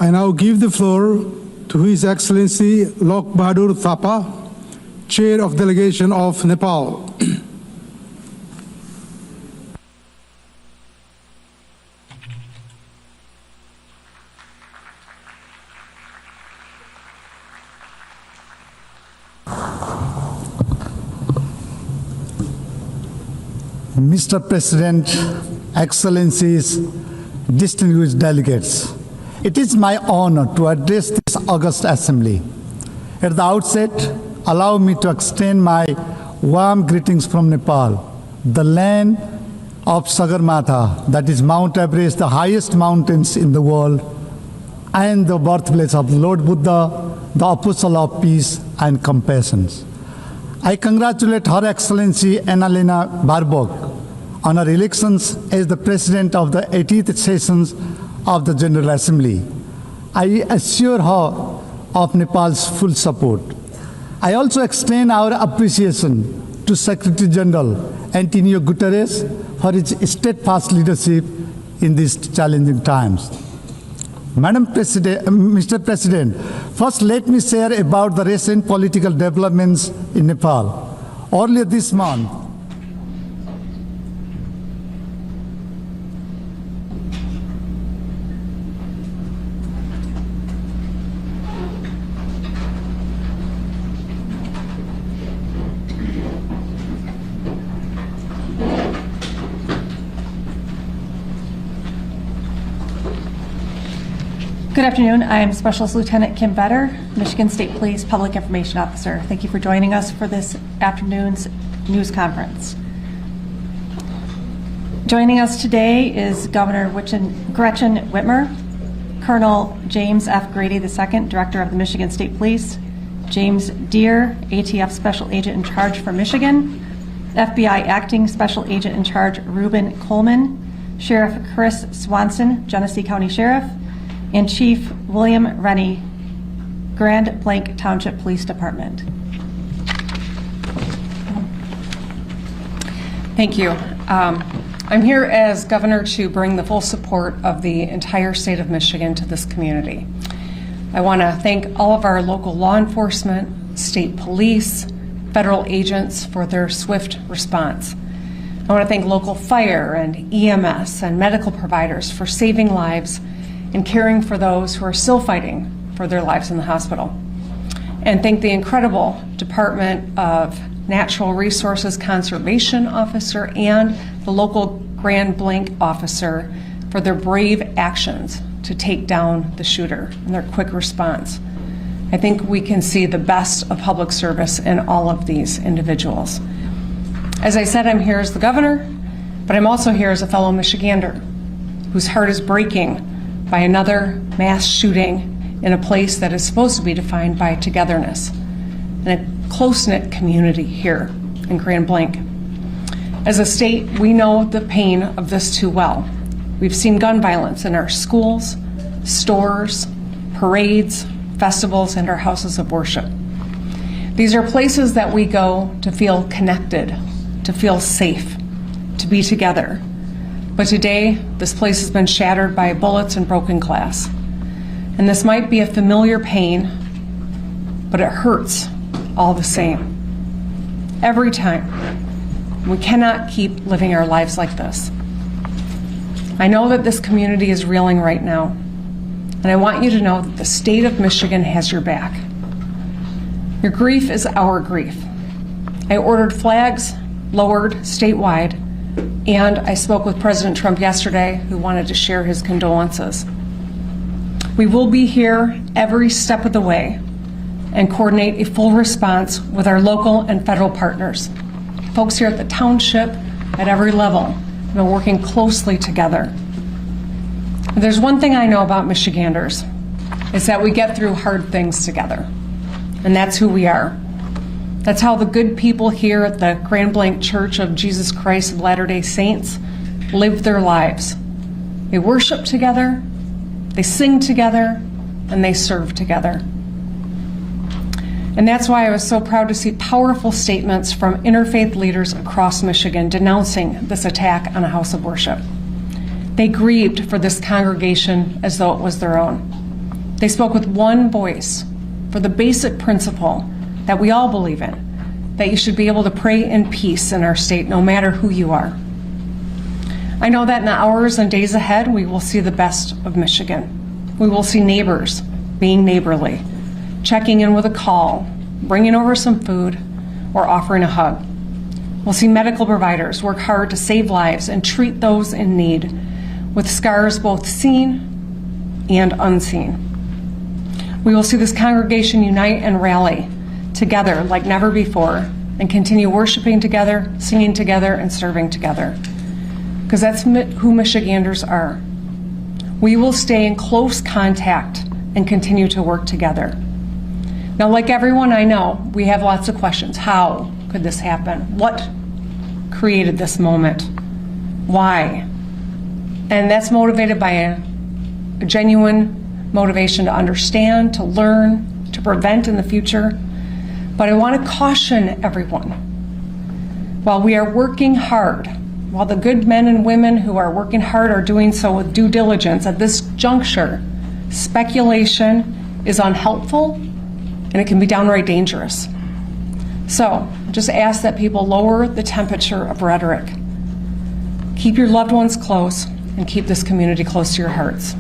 I now give the floor to His Excellency Lok Bahadur Thapa, Chair of Delegation of Nepal. Mr. President, Excellencies, distinguished delegates, it is my honor to address this august assembly. At the outset, allow me to extend my warm greetings from Nepal, the land of Sagarmatha, that is Mount Everest, the highest mountains in the world, and the birthplace of Lord Buddha, the apostle of peace and compassion. I congratulate Her Excellency Annalena Baerbock on her elections as the President of the 80th sessions of the General Assembly. I assure her of Nepal's full support. I also extend our appreciation to Secretary General Antonio Guterres for his steadfast leadership in these challenging times. Mr. President, first let me share about the recent political developments in Nepal. Earlier this month, Good afternoon. I am Specialist Lieutenant Kim Vetter, Michigan State Police Public Information Officer. Thank you for joining us for this afternoon's news conference. Joining us today is Governor Gretchen Whitmer, Colonel James F. Grady II, Director of the Michigan State Police, James Deere, ATF Special Agent in Charge for Michigan, FBI Acting Special Agent in Charge Reuben Coleman, Sheriff Chris Swanson, Genesee County Sheriff, and Chief William Rennie, Grand Blanc Township Police Department. Thank you. I'm here as governor to bring the full support of the entire state of Michigan to this community. I want to thank all of our local law enforcement, state police, federal agents for their swift response. I want to thank local fire and EMS and medical providers for saving lives and caring for those who are still fighting for their lives in the hospital. And thank the incredible Department of Natural Resources Conservation Officer and the local Grand Blanc officer for their brave actions to take down the shooter and their quick response. I think we can see the best of public service in all of these individuals. As I said, I'm here as the governor, but I'm also here as a fellow Michigander whose heart is breaking by another mass shooting in a place that is supposed to be defined by togetherness and a close-knit community here in Grand Blanc. As a state, we know the pain of this too well. We've seen gun violence in our schools, stores, parades, festivals, and our houses of worship. These are places that we go to feel connected, to feel safe, to be together. But today, this place has been shattered by bullets and broken glass. And this might be a familiar pain, but it hurts all the same. Every time. We cannot keep living our lives like this. I know that this community is reeling right now, and I want you to know that the state of Michigan has your back. Your grief is our grief. I ordered flags lowered statewide, and I spoke with President Trump yesterday, who wanted to share his condolences. We will be here every step of the way and coordinate a full response with our local and federal partners. Folks here at the township, at every level, have been working closely together. If there's one thing I know about Michiganders, it's that we get through hard things together. And that's who we are. That's how the good people here at the Grand Blanc Church of Jesus Christ of Latter-day Saints live their lives. They worship together, they sing together, and they serve together. And that's why I was so proud to see powerful statements from interfaith leaders across Michigan denouncing this attack on a house of worship. They grieved for this congregation as though it was their own. They spoke with one voice for the basic principle that we all believe in, that you should be able to pray in peace in our state no matter who you are. I know that in the hours and days ahead, we will see the best of Michigan. We will see neighbors being neighborly, checking in with a call, bringing over some food, or offering a hug. We'll see medical providers work hard to save lives and treat those in need, with scars both seen and unseen. We will see this congregation unite and rally together like never before and continue worshiping together, singing together, and serving together. Because that's who Michiganders are. We will stay in close contact and continue to work together. Now, like everyone I know, we have lots of questions. How could this happen? What created this moment? Why? And that's motivated by a genuine motivation to understand, to learn, to prevent in the future. But I want to caution everyone. While we are working hard, while the good men and women who are working hard are doing so with due diligence, at this juncture, speculation is unhelpful and it can be downright dangerous. So, just ask that people lower the temperature of rhetoric. Keep your loved ones close and keep this community close to your hearts.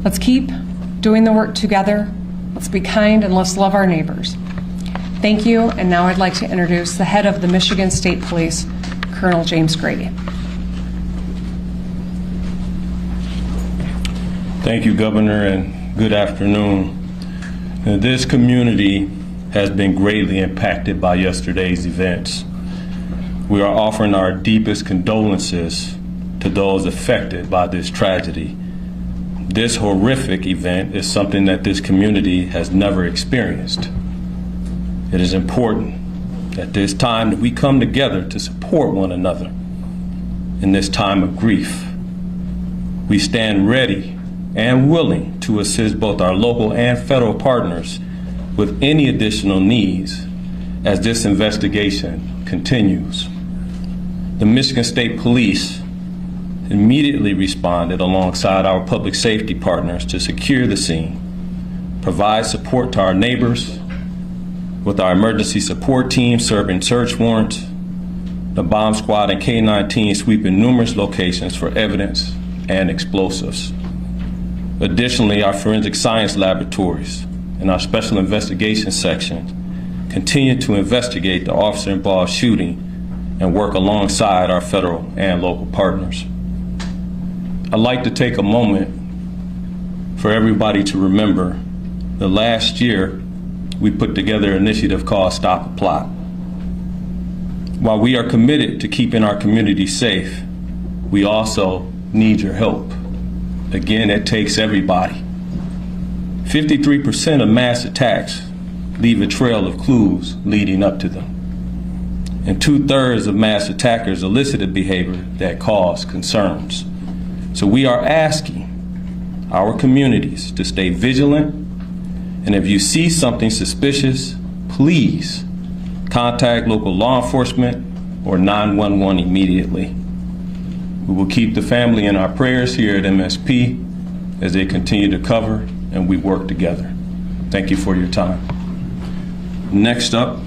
Let's keep doing the work together. Let's be kind and let's love our neighbors. Thank you, and now I'd like to introduce the head of the Michigan State Police, Colonel James Grady. Thank you, Governor, and good afternoon. This community has been greatly impacted by yesterday's events. We are offering our deepest condolences to those affected by this tragedy. This horrific event is something that this community has never experienced. It is important at this time that we come together to support one another in this time of grief. We stand ready and willing to assist both our local and federal partners with any additional needs as this investigation continues. The Michigan State Police immediately responded alongside our public safety partners to secure the scene, provide support to our neighbors, with our emergency support team serving search warrants, the bomb squad and K-9 teams sweeping numerous locations for evidence and explosives. Additionally, our forensic science laboratories and our special investigation section continue to investigate the officer-involved shooting and work alongside our federal and local partners. I'd like to take a moment for everybody to remember that last year we put together an initiative called Stop a Plot. While we are committed to keeping our community safe, we also need your help. Again, it takes everybody. 53% of mass attacks leave a trail of clues leading up to them. And 2/3 of mass attackers elicited behavior that caused concerns. So we are asking our communities to stay vigilant, and if you see something suspicious, please contact local law enforcement or 911 immediately. We will keep the family in our prayers here at MSP as they continue to cover and we work together. Thank you for your time. Next up,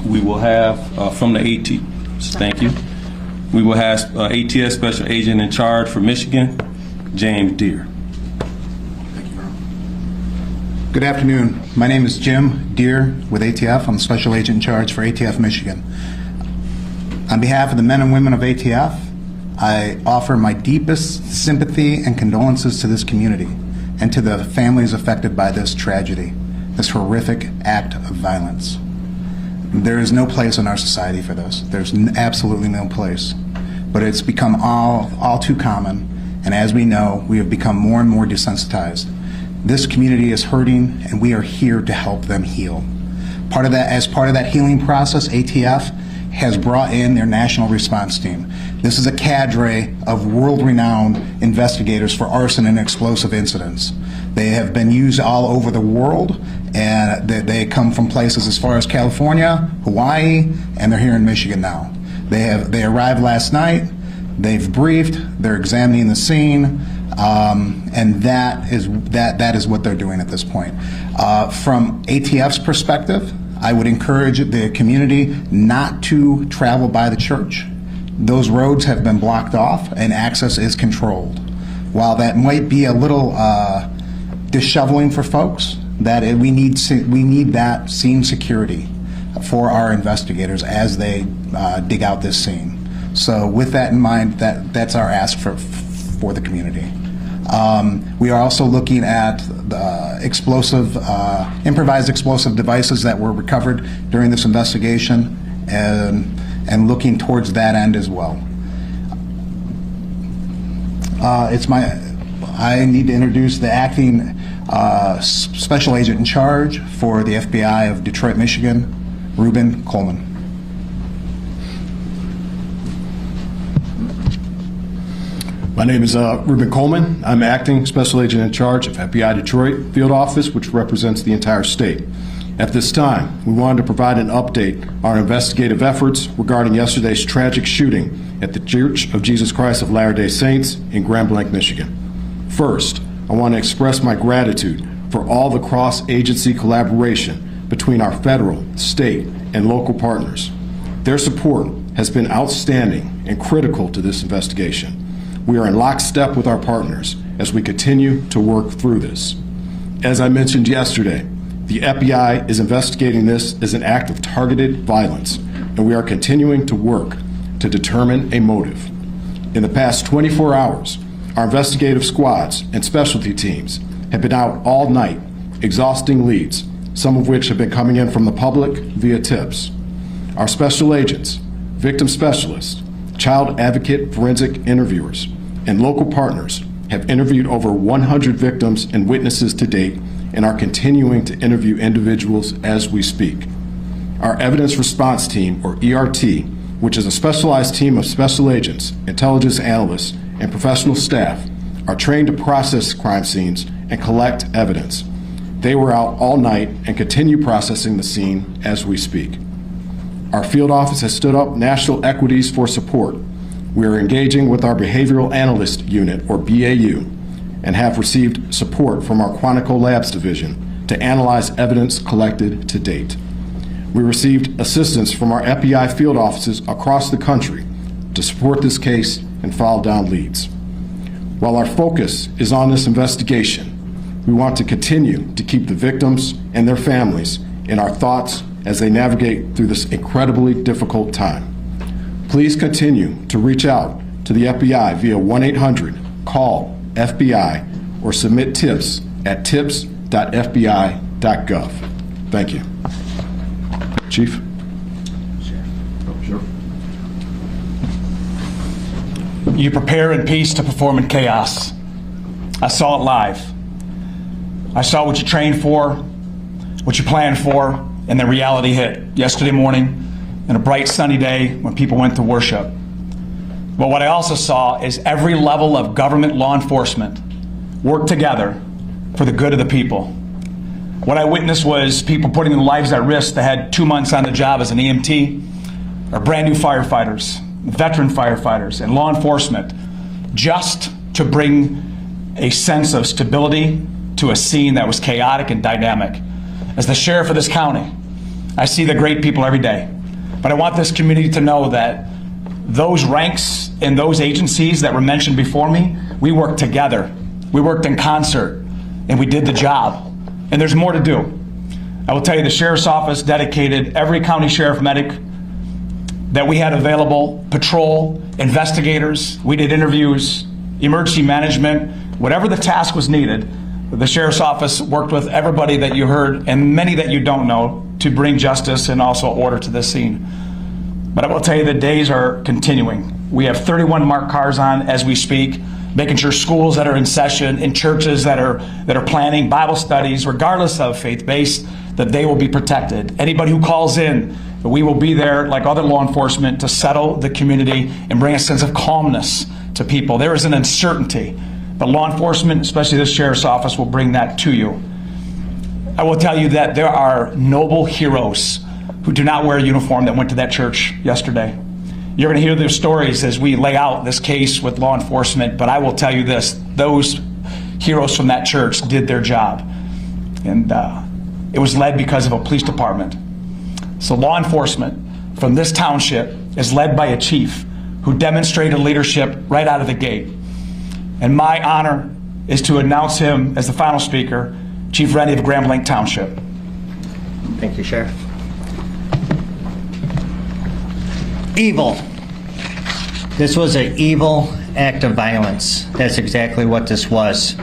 we will have from the thank you. We will have ATF Special Agent in Charge for Michigan, James Deere. Good afternoon. My name is Jim Deere with ATF. I'm the Special Agent in Charge for ATF Michigan. On behalf of the men and women of ATF, I offer my deepest sympathy and condolences to this community and to the families affected by this tragedy, this horrific act of violence. There is no place in our society for this. There's absolutely no place. But it's become all too common, and as we know, we have become more and more desensitized. This community is hurting, and we are here to help them heal. As part of that healing process, ATF has brought in their national response team. This is a cadre of world-renowned investigators for arson and explosive incidents. They have been used all over the world, and they come from places as far as California, Hawaii, and they're here in Michigan now. They arrived last night, they've briefed, they're examining the scene, and that is what they're doing at this point. From ATF's perspective, I would encourage the community not to travel by the church. Those roads have been blocked off and access is controlled. While that might be a little disheveling for folks, we need that scene security for our investigators as they dig out this scene. So with that in mind, that's our ask for the community. We are also looking at the improvised explosive devices that were recovered during this investigation and looking towards that end as well. I need to introduce the acting Special Agent in Charge for the FBI of Detroit, Michigan, Reuben Coleman. My name is Reuben Coleman. I'm acting Special Agent in Charge of FBI Detroit Field Office, which represents the entire state. At this time, we wanted to provide an update on our investigative efforts regarding yesterday's tragic shooting at the Church of Jesus Christ of Latter-day Saints in Grand Blanc, Michigan. First, I want to express my gratitude for all the cross-agency collaboration between our federal, state, and local partners. Their support has been outstanding and critical to this investigation. We are in lockstep with our partners as we continue to work through this. As I mentioned yesterday, the FBI is investigating this as an act of targeted violence, and we are continuing to work to determine a motive. In the past 24 hours, our investigative squads and specialty teams have been out all night, exhausting leads, some of which have been coming in from the public via tips. Our special agents, victim specialists, child advocate forensic interviewers, and local partners have interviewed over 100 victims and witnesses to date and are continuing to interview individuals as we speak. Our Evidence Response Team, or ERT, which is a specialized team of special agents, intelligence analysts, and professional staff, are trained to process crime scenes and collect evidence. They were out all night and continue processing the scene as we speak. Our field office has stood up national equities for support. We are engaging with our Behavioral Analyst Unit, or BAU, and have received support from our Quantico Labs Division to analyze evidence collected to date. We received assistance from our FBI field offices across the country to support this case and file down leads. While our focus is on this investigation, we want to continue to keep the victims and their families in our thoughts as they navigate through this incredibly difficult time. Please continue to reach out to the FBI via 1-800-CALL-FBI or submit tips at tips.fbi.gov. Thank you. Chief? You prepare in peace to perform in chaos. I saw it live. I saw what you trained for, what you planned for, and the reality hit yesterday morning on a bright sunny day when people went to worship. But what I also saw is every level of government law enforcement work together for the good of the people. What I witnessed was people putting their lives at risk that had 2 months on the job as an EMT, or brand new firefighters, veteran firefighters, and law enforcement, just to bring a sense of stability to a scene that was chaotic and dynamic. As the sheriff of this county, I see the great people every day, but I want this community to know that those ranks and those agencies that were mentioned before me, we worked together, we worked in concert, and we did the job. And there's more to do. I will tell you, the sheriff's office dedicated every county sheriff medic that we had available, patrol, investigators, we did interviews, emergency management, whatever the task was needed. The sheriff's office worked with everybody that you heard and many that you don't know to bring justice and also order to this scene. But I will tell you, the days are continuing. We have 31 marked cars on as we speak, making sure schools that are in session, in churches that are planning Bible studies, regardless of faith-based, that they will be protected. Anybody who calls in, we will be there like other law enforcement to settle the community and bring a sense of calmness to people. There is an uncertainty, but law enforcement, especially the sheriff's office, will bring that to you. I will tell you that there are noble heroes who do not wear a uniform that went to that church yesterday. You're going to hear their stories as we lay out this case with law enforcement, but I will tell you this, those heroes from that church did their job. And it was led because of a police department. So law enforcement from this township is led by a chief who demonstrated leadership right out of the gate. And my honor is to announce him as the final speaker, Chief Rennie of Grand Blanc Township. Thank you, Sheriff. Evil. This was an evil act of violence. That's exactly what this was.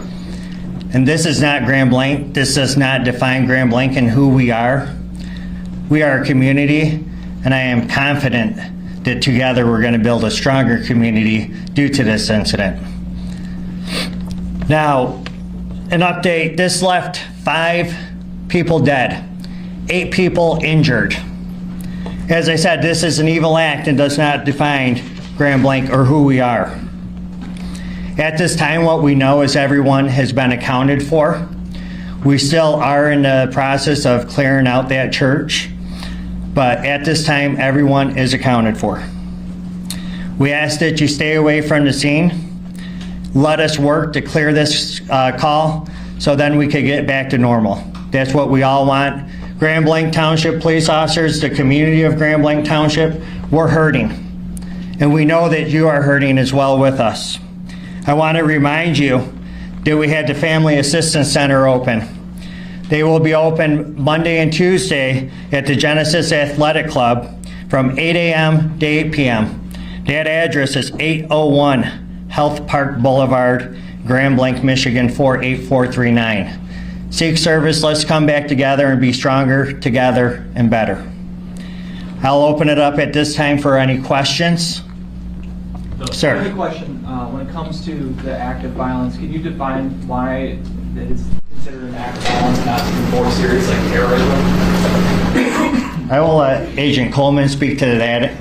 And this is not Grand Blanc. This does not define Grand Blanc and who we are. We are a community, and I am confident that together we're going to build a stronger community due to this incident. Now, an update. This left 5 people dead, 8 people injured. As I said, this is an evil act and does not define Grand Blanc or who we are. At this time, what we know is everyone has been accounted for. We still are in the process of clearing out that church, but at this time, everyone is accounted for. We ask that you stay away from the scene. Let us work to clear this call so then we could get back to normal. That's what we all want. Grand Blanc Township police officers, the community of Grand Blanc Township, we're hurting. And we know that you are hurting as well with us. I want to remind you that we had the Family Assistance Center open. They will be open Monday and Tuesday at the Genesis Athletic Club from 8 a.m. to 8 p.m. That address is 801 Health Park Boulevard, Grand Blanc, Michigan 48439. Seek service, let's come back together and be stronger together and better. I'll open it up at this time for any questions. Sir. I have a question. When it comes to the act of violence, can you define why it's considered an act of violence, not something more serious like terrorism? I will let Agent Coleman speak to that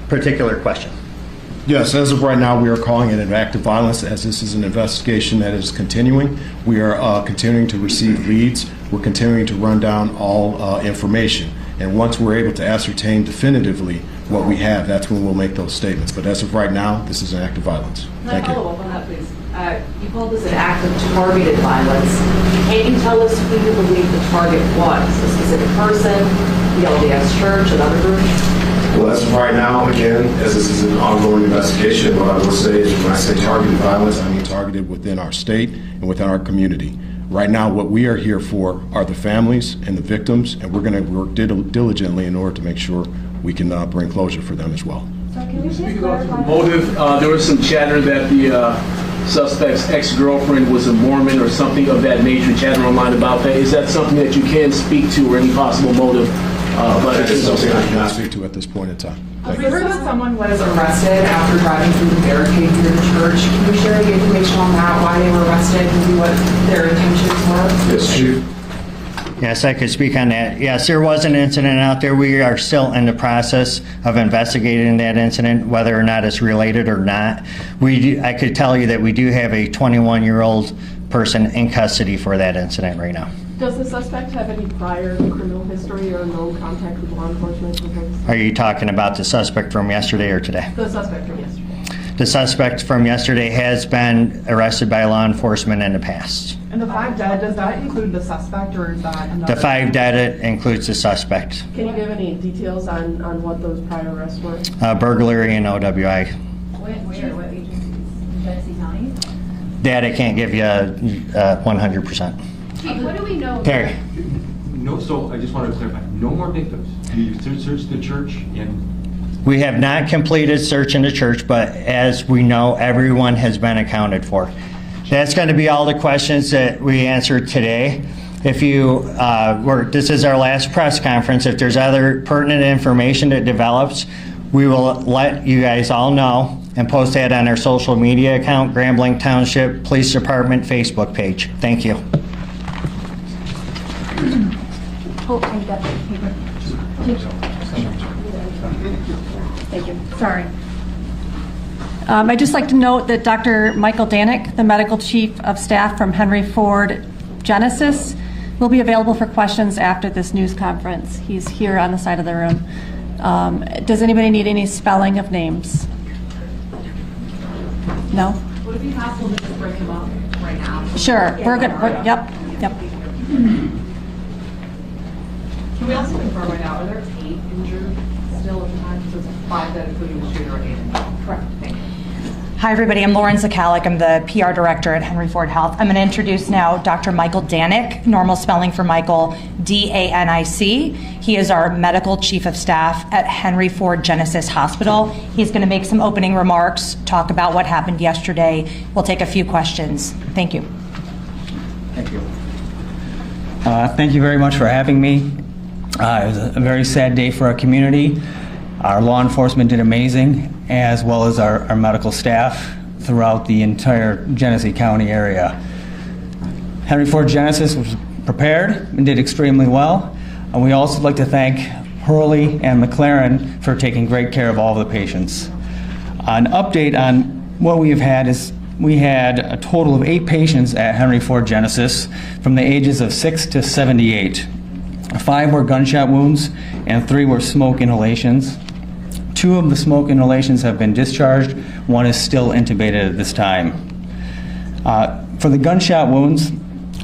particular question. Yes, as of right now, we are calling it an act of violence, as this is an investigation that is continuing. We are continuing to receive leads. We're continuing to run down all information. And once we're able to ascertain definitively what we have, that's when we'll make those statements. But as of right now, this is an act of violence. Thank you. Follow up on that, please. You called this an act of targeted violence. Can you tell us who you believe the target was? A specific person, the LDS Church, another group? Well, as of right now, again, as this is an ongoing investigation, what I will say is when I say targeted violence, I mean targeted within our state and within our community. Right now, what we are here for are the families and the victims, and we're going to work diligently in order to make sure we can bring closure for them as well. So can you speak about the motive? There was some chatter that the suspect's ex-girlfriend was a Mormon or something of that nature, chatter online about that. Is that something that you can speak to, or any possible motive? That is something I cannot speak to at this point in time. We heard that someone was arrested after driving through the barricade near the church. Can you share any information on that, why they were arrested, maybe what their intentions were? Yes, Chief. Yes, I could speak on that. Yes, there was an incident out there. We are still in the process of investigating that incident, whether or not it's related or not. I could tell you that we do have a 21-year-old person in custody for that incident right now. Does the suspect have any prior criminal history or no contact with law enforcement? Are you talking about the suspect from yesterday or today? The suspect from yesterday. The suspect from yesterday has been arrested by law enforcement in the past. And the 5 dead, does that include the suspect, or is that another? The 5 dead includes the suspect. Can you give any details on what those prior arrests were? Burglary and OWI. What agencies? Genesee County? That I can't give you 100%. Chief, what do we know? Perry. No, so I just wanted to clarify, no more victims. You searched the church and... We have not completed search in the church, but as we know, everyone has been accounted for. That's going to be all the questions that we answered today. If you this is our last press conference. If there's other pertinent information that develops, we will let you guys all know and post that on our social media account, Grambling Township Police Department Facebook page. Thank you. Oh, I got the paper. Thank you. Sorry. I'd just like to note that Dr. Michael Danick, the Medical Chief of Staff from Henry Ford Genesis, will be available for questions after this news conference. He's here on the side of the room. Does anybody need any spelling of names? No? Would it be possible to just bring him up right now? Sure. We're good. Yep. Can we also confirm right now, are there 8 injured still at the time? So it's 5 dead, including the shooter, 8 injured? Correct. Thank you. Hi, everybody. I'm Lauren Zakalik. I'm the PR director at Henry Ford Health. I'm going to introduce now Dr. Michael Danick, normal spelling for Michael, D-A-N-I-C. He is our medical chief of staff at Henry Ford Genesis Hospital. He's going to make some opening remarks, talk about what happened yesterday. We'll take a few questions. Thank you. Thank you. Thank you very much for having me. It was a very sad day for our community. Our law enforcement did amazing, as well as our medical staff throughout the entire Genesee County area. Henry Ford Genesis was prepared and did extremely well. And we also like to thank Hurley and McLaren for taking great care of all of the patients. An update on what we've had is we had a total of 8 patients at Henry Ford Genesis from the ages of 6 to 78. 5 were gunshot wounds and 3 were smoke inhalations. 2 of the smoke inhalations have been discharged. 1 is still intubated at this time. For the gunshot wounds,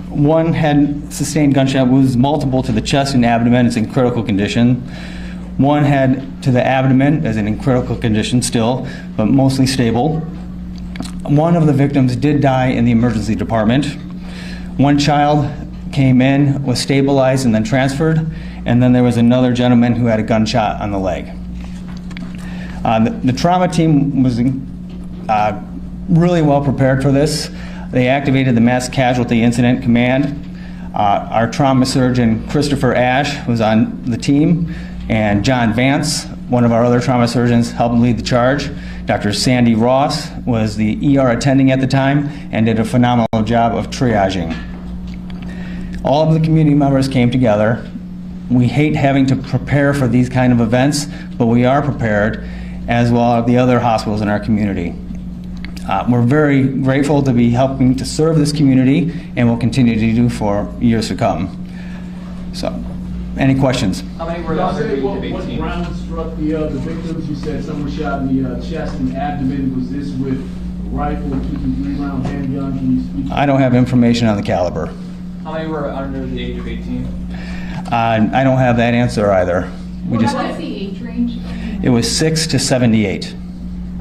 1 had sustained gunshot wounds multiple to the chest and abdomen, is in critical condition. 1 had to the abdomen, is in critical condition still, but mostly stable. 1 of the victims did die in the emergency department. 1 child came in, was stabilized, and then transferred. And then there was another gentleman who had a gunshot on the leg. The trauma team was really well prepared for this. They activated the Mass Casualty Incident Command. Our trauma surgeon, Christopher Ash, was on the team, and John Vance, one of our other trauma surgeons, helped lead the charge. Dr. Sandy Ross was the ER attending at the time and did a phenomenal job of triaging. All of the community members came together. We hate having to prepare for these kind of events, but we are prepared. as well as the other hospitals in our community. We're very grateful to be helping to serve this community and will continue to do for years to come. So, any questions? How many were under the age of 18? What round struck the victims? You said some were shot in the chest and abdomen. Was this with a rifle, 2-3-round handgun? Can you speak? I don't have information on the caliber. How many were under the age of 18? I don't have that answer either. What was the age range? It was 6 to 78.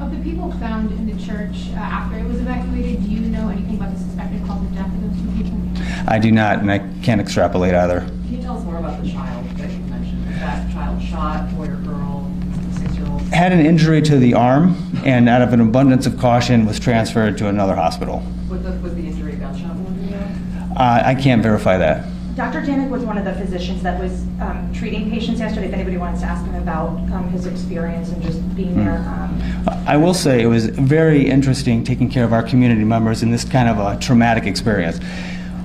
Of the people found in the church after it was evacuated, do you know anything about the suspected cause of death of those two people? I do not, and I can't extrapolate either. Can you tell us more about the child that you mentioned? Was that child shot, boy or girl, 6-year-old? Had an injury to the arm, and out of an abundance of caution, was transferred to another hospital. Was the injury a gunshot wound? I can't verify that. Dr. Danek was one of the physicians that was treating patients yesterday. If anybody wants to ask him about his experience and just being there. I will say it was very interesting taking care of our community members in this kind of a traumatic experience.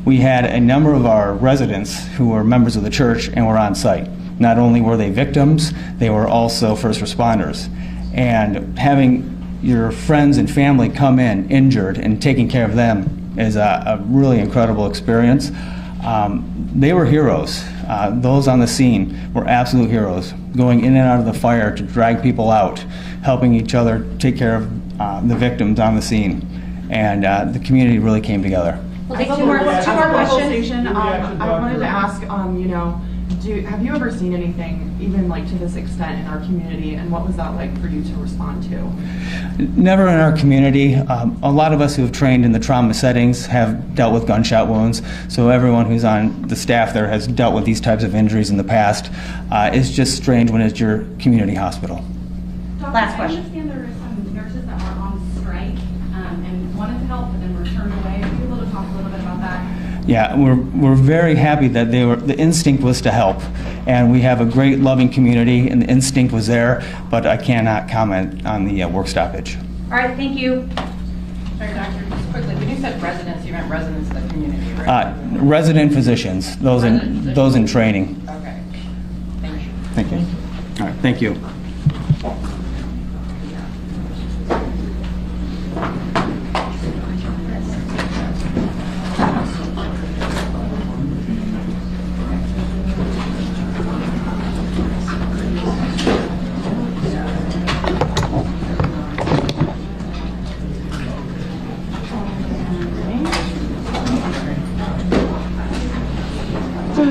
We had a number of our residents who were members of the church and were on site. Not only were they victims, they were also first responders. And having your friends and family come in injured and taking care of them is a really incredible experience. They were heroes. Those on the scene were absolute heroes, going in and out of the fire to drag people out, helping each other take care of the victims on the scene. And the community really came together. Well, two more questions. I wanted to ask, have you ever seen anything even like to this extent in our community, and what was that like for you to respond to? Never in our community. A lot of us who have trained in the trauma settings have dealt with gunshot wounds, so everyone who's on the staff there has dealt with these types of injuries in the past. It's just strange when it's your community hospital. Last question. I understand there are some nurses that were on strike and wanted to help, but then were turned away. Are you able to talk a little bit about that? Yeah, we're very happy that the instinct was to help, and we have a great loving community, and the instinct was there, but I cannot comment on the work stoppage. All right, thank you. Sorry, doctor, just quickly, when you said residents, you meant residents of the community, right? Resident physicians, those in training. Okay. Thank you. Thank you. All right, thank you.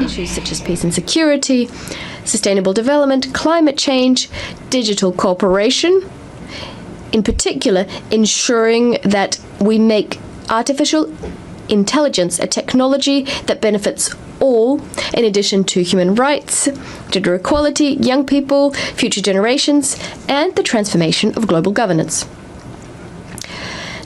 Issues such as peace and security, sustainable development, climate change, digital cooperation, in particular, ensuring that we make artificial intelligence a technology that benefits all, in addition to human rights, gender equality, young people, future generations, and the transformation of global governance.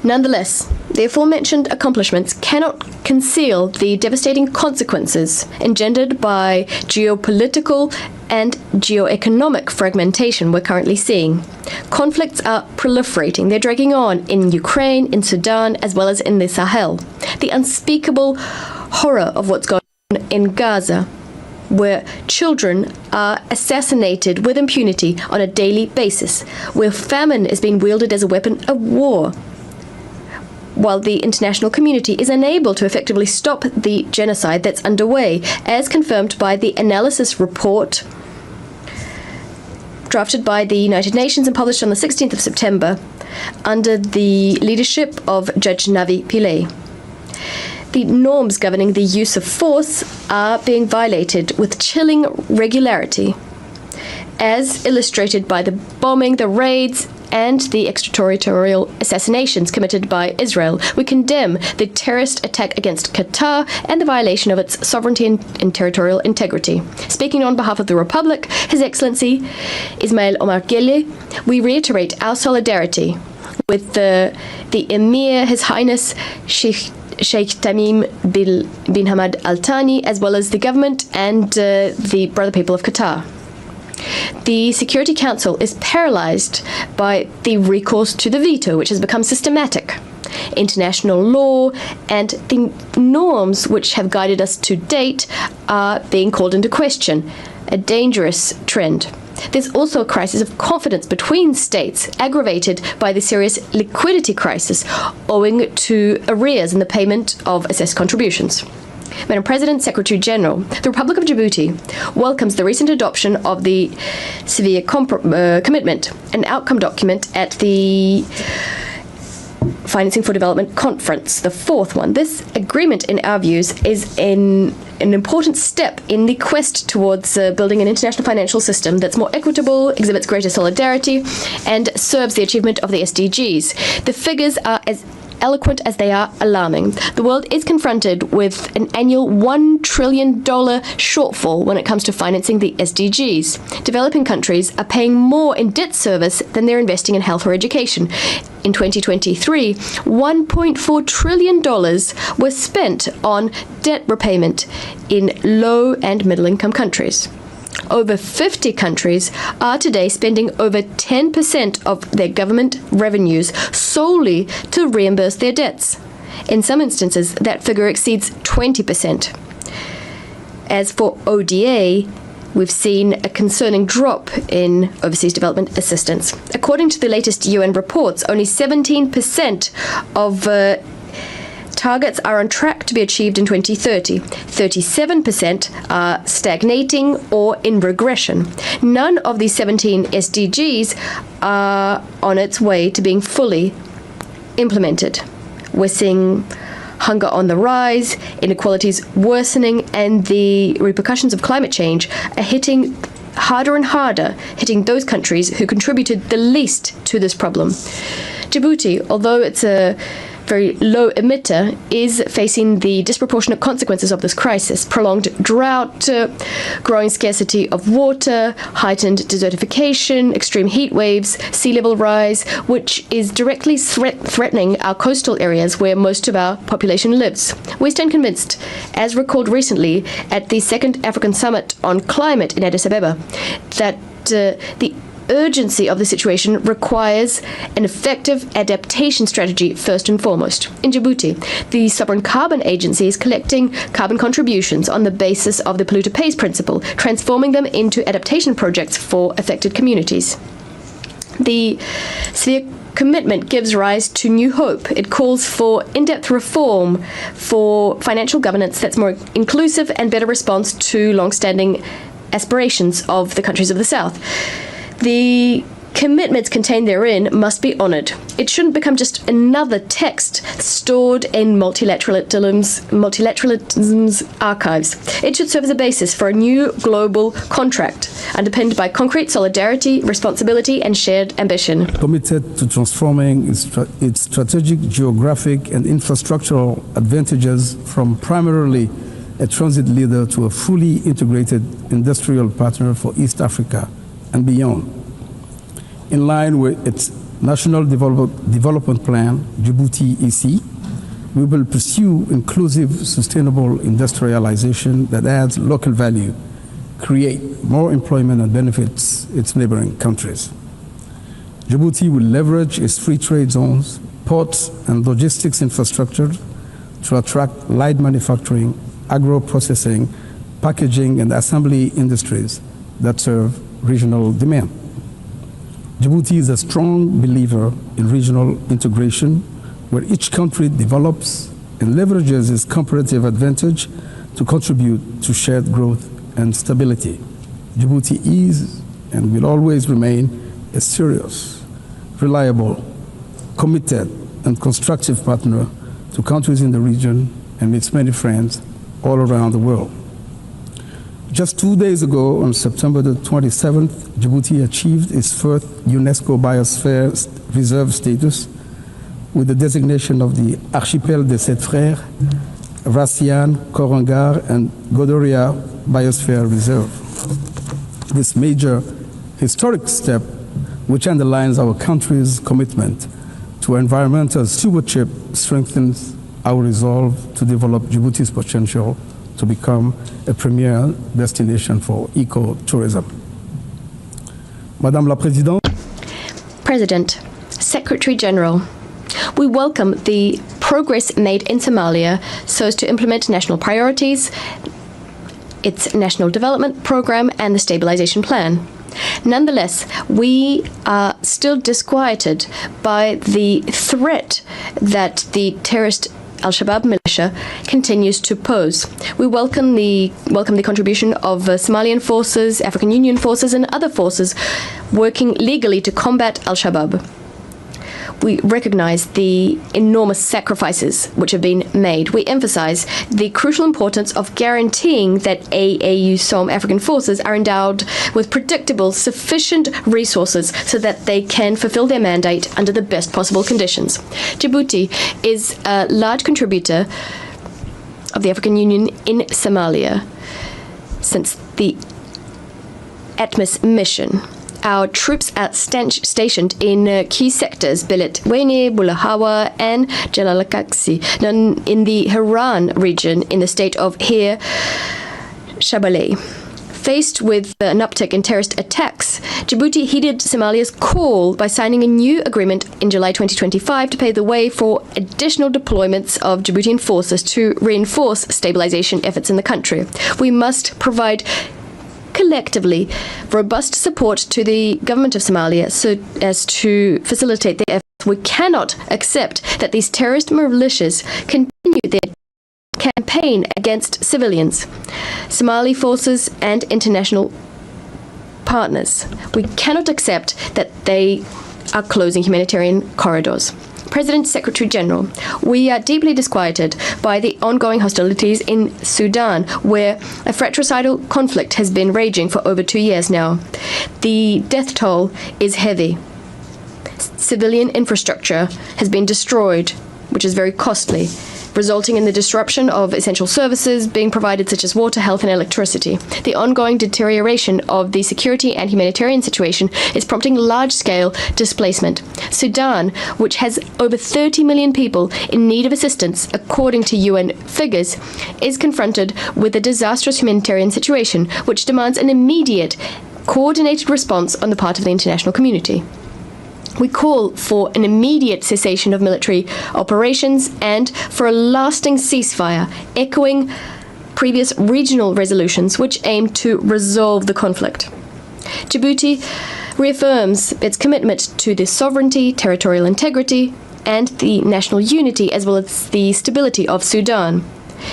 Nonetheless, the aforementioned accomplishments cannot conceal the devastating consequences engendered by geopolitical and geoeconomic fragmentation we're currently seeing. Conflicts are proliferating. They're dragging on in Ukraine, in Sudan, as well as in the Sahel. The unspeakable horror of what's going on in Gaza, where children are assassinated with impunity on a daily basis, where famine is being wielded as a weapon of war, while the international community is unable to effectively stop the genocide that's underway, as confirmed by the analysis report drafted by the United Nations and published on the 16th of September under the leadership of Judge Navi Pillay. The norms governing the use of force are being violated with chilling regularity, as illustrated by the bombing, the raids, and the extraterritorial assassinations committed by Israel. We condemn the terrorist attack against Qatar and the violation of its sovereignty and territorial integrity. Speaking on behalf of the Republic, His Excellency Ismail Omar Guelleh, we reiterate our solidarity with the Emir, His Highness Sheikh Tamim bin Hamad Al Thani, as well as the government and the brother people of Qatar. The Security Council is paralyzed by the recourse to the veto, which has become systematic. International law and the norms which have guided us to date are being called into question, a dangerous trend. There's also a crisis of confidence between states, aggravated by the serious liquidity crisis owing to arrears in the payment of assessed contributions. Madam President, Secretary General, the Republic of Djibouti welcomes the recent adoption of the severe commitment, an outcome document at the Financing for Development Conference, the fourth one. This agreement, in our views, is an important step in the quest towards building an international financial system that's more equitable, exhibits greater solidarity, and serves the achievement of the SDGs. The figures are as eloquent as they are alarming. The world is confronted with an annual $1 trillion shortfall when it comes to financing the SDGs. Developing countries are paying more in debt service than they're investing in health or education. In 2023, $1.4 trillion was spent on debt repayment in low and middle-income countries. Over 50 countries are today spending over 10% of their government revenues solely to reimburse their debts. In some instances, that figure exceeds 20%. As for ODA, we've seen a concerning drop in overseas development assistance. According to the latest UN reports, only 17% of targets are on track to be achieved in 2030. 37% are stagnating or in regression. None of these 17 SDGs are on its way to being fully implemented. We're seeing hunger on the rise, inequalities worsening, and the repercussions of climate change are hitting harder and harder, hitting those countries who contributed the least to this problem. Djibouti, although it's a very low emitter, is facing the disproportionate consequences of this crisis: prolonged drought, growing scarcity of water, heightened desertification, extreme heat waves, sea level rise, which is directly threatening our coastal areas where most of our population lives. We stand convinced, as recalled recently at the Second African Summit on Climate in Addis Ababa, that the urgency of the situation requires an effective adaptation strategy first and foremost. In Djibouti, the Sovereign Carbon Agency is collecting carbon contributions on the basis of the polluter pays principle, transforming them into adaptation projects for affected communities. The severe commitment gives rise to new hope. It calls for in-depth reform for financial governance that's more inclusive and better response to long-standing aspirations of the countries of the South. The commitments contained therein must be honoured. It shouldn't become just another text stored in multilateralism's archives. It should serve as a basis for a new global contract underpinned by concrete solidarity, responsibility, and shared ambition. Committed to transforming its strategic, geographic, and infrastructural advantages from primarily a transit leader to a fully integrated industrial partner for East Africa and beyond. In line with its National Development Plan, Djibouti EC, we will pursue inclusive, sustainable industrialization that adds local value, create more employment and benefits its neighboring countries. Djibouti will leverage its free trade zones, ports, and logistics infrastructure to attract light manufacturing, agro-processing, packaging, and assembly industries that serve regional demand. Djibouti is a strong believer in regional integration, where each country develops and leverages its comparative advantage to contribute to shared growth and stability. Djibouti is and will always remain a serious, reliable, committed, and constructive partner to countries in the region and its many friends all around the world. Just 2 days ago, on September the 27th, Djibouti achieved its first UNESCO Biosphere Reserve status with the designation of the Archipel des Sept Frères, Rassian, Korangar, and Godoria Biosphere Reserve. This major historic step, which underlines our country's commitment to environmental stewardship, strengthens our resolve to develop Djibouti's potential to become a premier destination for eco-tourism. Madame la Présidente. President, Secretary General, we welcome the progress made in Somalia so as to implement national priorities, its national development program, and the stabilization plan. Nonetheless, we are still disquieted by the threat that the terrorist Al-Shabaab militia continues to pose. We welcome the contribution of Somalian forces, African Union forces, and other forces working legally to combat Al-Shabaab. We recognize the enormous sacrifices which have been made. We emphasize the crucial importance of guaranteeing that AUSOM African forces are endowed with predictable, sufficient resources so that they can fulfill their mandate under the best possible conditions. Djibouti is a large contributor of the African Union in Somalia since the ATMIS mission. Our troops are stationed in key sectors, Belet Wene, Bulahawa, and Jalalakaksi, in the Haran region in the state of Hir Shabelle. Faced with an uptick in terrorist attacks, Djibouti heeded Somalia's call by signing a new agreement in July 2025 to pave the way for additional deployments of Djiboutian forces to reinforce stabilization efforts in the country. We must provide collectively robust support to the government of Somalia so as to facilitate their efforts. We cannot accept that these terrorist militias continue their campaign against civilians, Somali forces, and international partners. We cannot accept that they are closing humanitarian corridors. President Secretary General, we are deeply disquieted by the ongoing hostilities in Sudan, where a fratricidal conflict has been raging for over 2 years now. The death toll is heavy. Civilian infrastructure has been destroyed, which is very costly, resulting in the disruption of essential services being provided such as water, health, and electricity. The ongoing deterioration of the security and humanitarian situation is prompting large-scale displacement. Sudan, which has over 30 million people in need of assistance, according to UN figures, is confronted with a disastrous humanitarian situation, which demands an immediate, coordinated response on the part of the international community. We call for an immediate cessation of military operations and for a lasting ceasefire, echoing previous regional resolutions which aim to resolve the conflict. Djibouti reaffirms its commitment to the sovereignty, territorial integrity, and the national unity as well as the stability of Sudan,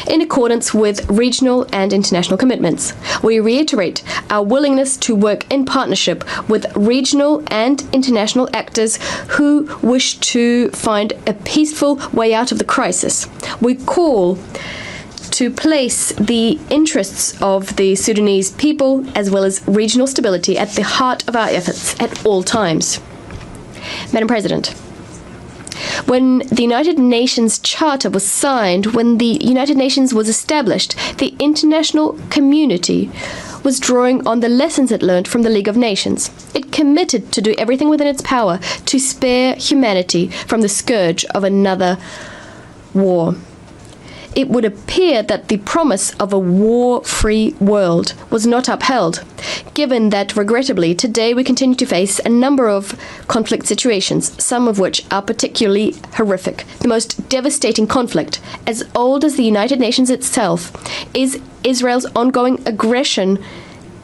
in accordance with regional and international commitments. We reiterate our willingness to work in partnership with regional and international actors who wish to find a peaceful way out of the crisis. We call to place the interests of the Sudanese people as well as regional stability at the heart of our efforts at all times. Madam President, when the United Nations Charter was signed, when the United Nations was established, the international community was drawing on the lessons it learned from the League of Nations. It committed to do everything within its power to spare humanity from the scourge of another war. It would appear that the promise of a war-free world was not upheld, given that, regrettably, today we continue to face a number of conflict situations, some of which are particularly horrific. The most devastating conflict, as old as the United Nations itself, is Israel's ongoing aggression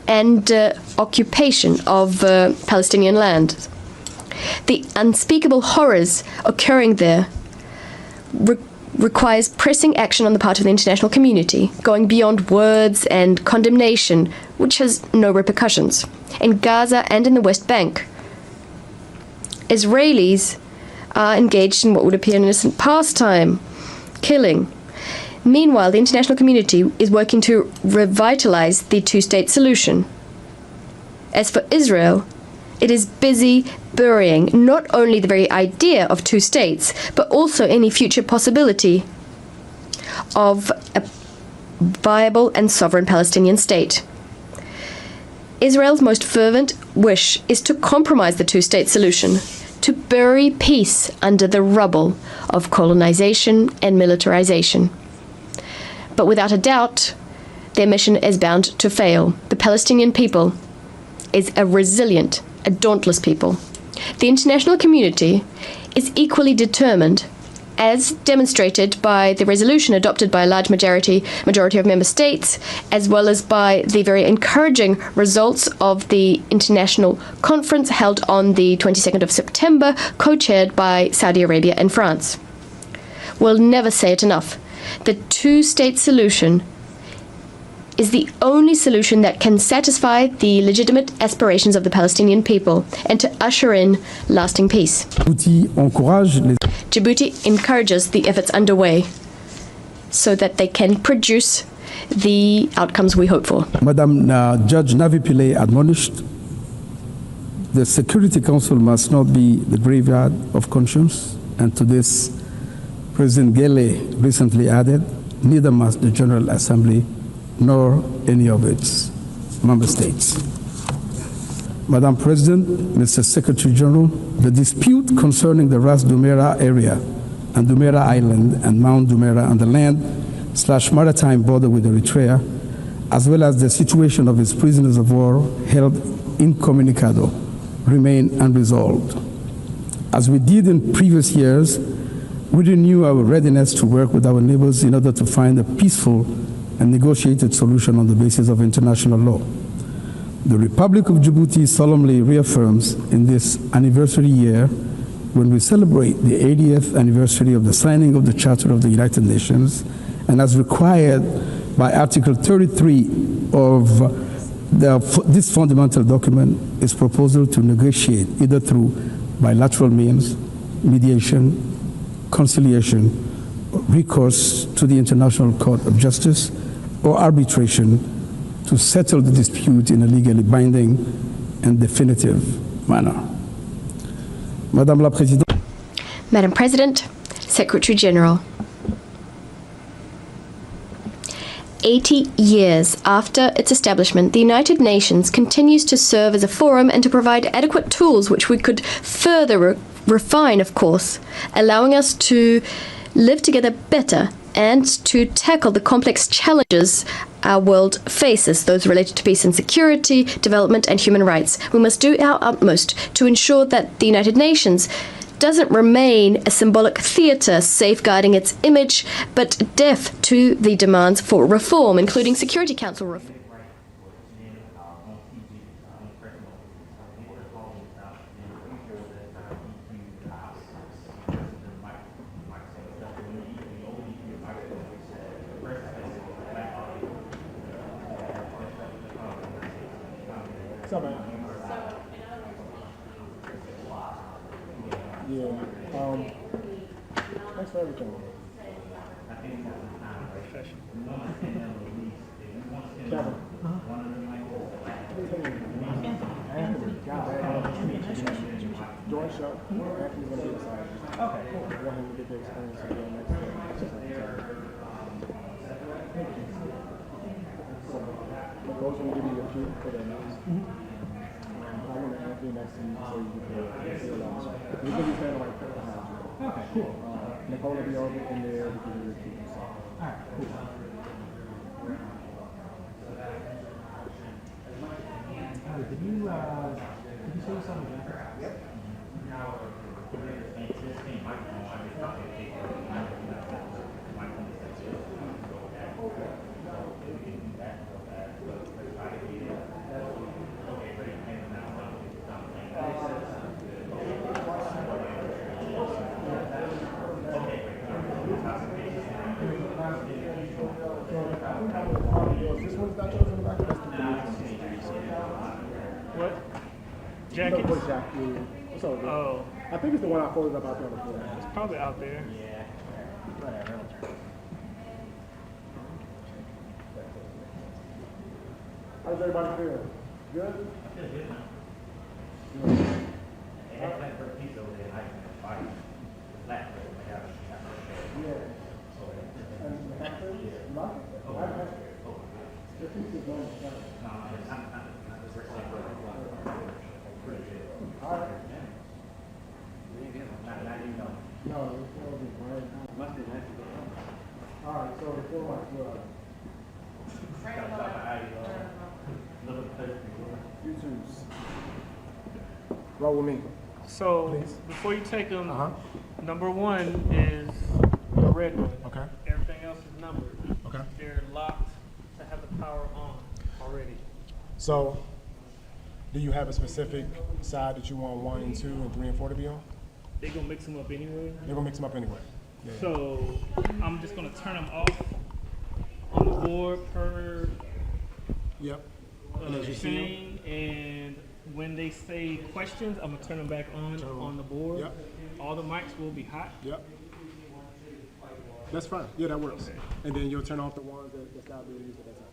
and occupation of Palestinian land. The unspeakable horrors occurring there requires pressing action on the part of the international community, going beyond words and condemnation, which has no repercussions. In Gaza and in the West Bank, Israelis are engaged in what would appear an innocent pastime, killing. Meanwhile, the international community is working to revitalize the two-state solution. As for Israel, it is busy burying not only the very idea of two states, but also any future possibility of a viable and sovereign Palestinian state. Israel's most fervent wish is to compromise the two-state solution, to bury peace under the rubble of colonization and militarization. But without a doubt, their mission is bound to fail. The Palestinian people is a resilient, a dauntless people. The international community is equally determined as demonstrated by the resolution adopted by a large majority of member states, as well as by the very encouraging results of the international conference held on the 22nd of September, co-chaired by Saudi Arabia and France. We'll never say it enough. The two-state solution is the only solution that can satisfy the legitimate aspirations of the Palestinian people and to usher in lasting peace. Djibouti encourages the efforts underway so that they can produce the outcomes we hope for. Madam Judge Navi Pillay admonished, the Security Council must not be the graveyard of conscience, and to this, President Gele recently added, neither must the General Assembly nor any of its member states. Madam President, Mr. Secretary General, the dispute concerning the Ras Dumera area and Dumera Island and Mount Dumera on the land/maritime border with Eritrea, as well as the situation of its prisoners of war held incommunicado, remain unresolved. As we did in previous years, we renew our readiness to work with our neighbors in order to find a peaceful and negotiated solution on the basis of international law. The Republic of Djibouti solemnly reaffirms in this anniversary year, when we celebrate the 80th anniversary of the signing of the Charter of the United Nations, and as required by Article 33 of this fundamental document, its proposal to negotiate either through bilateral means, mediation, conciliation, recourse to the International Court of Justice, or arbitration to settle the dispute in a legally binding and definitive manner. Madame la Présidente. Madam President, Secretary General. 80 years after its establishment, the United Nations continues to serve as a forum and to provide adequate tools which we could further refine, of course, allowing us to live together better and to tackle the complex challenges our world faces, those related to peace and security, development and human rights. We must do our utmost to ensure that the United Nations doesn't remain a symbolic theatre safeguarding its image, but deaf to the demands for reform, including Security Council reform. Thanks for everything. Kevin. Join show. Anthony's gonna be excited. Okay, cool. I want him to get the experience of doing next time. Nicole's gonna give you a cue for the news. I want Anthony next to you so you can see a lot. You're gonna be standing right behind you. Okay, cool. Nicole will be over in there to give you your cue. Alright, cool. Did you say something? Yep. This one's not chosen in the back of what? Jacket? What jacket? What's up, oh. I think it's the one I folded up out there on the floor. It's probably out there. Yeah. Whatever. How's everybody feel? Good? I feel good now. Yeah. And the factory? Not? The piece is going to all right. No, it's going to be quiet. Must be nice to go. All right, so the floor might go out. YouTube's. Roll with me. So, before you take them, number one is red one. Okay. Everything else is numbered. Okay. They're locked to have the power on already. So, do you have a specific side that you want 1 and 2 and 3 and 4 to be on? They're gonna mix them up anyway. They're gonna mix them up anyway. Yeah. So I'm just gonna turn them off on the board per Yep. And as you see 'em? thing, and when they say questions, I'm gonna turn them back on the board. Yep. All the mics will be hot. Yep. That's fine. Yeah, that works. Okay. And then you'll turn off the ones that's not being used at that time.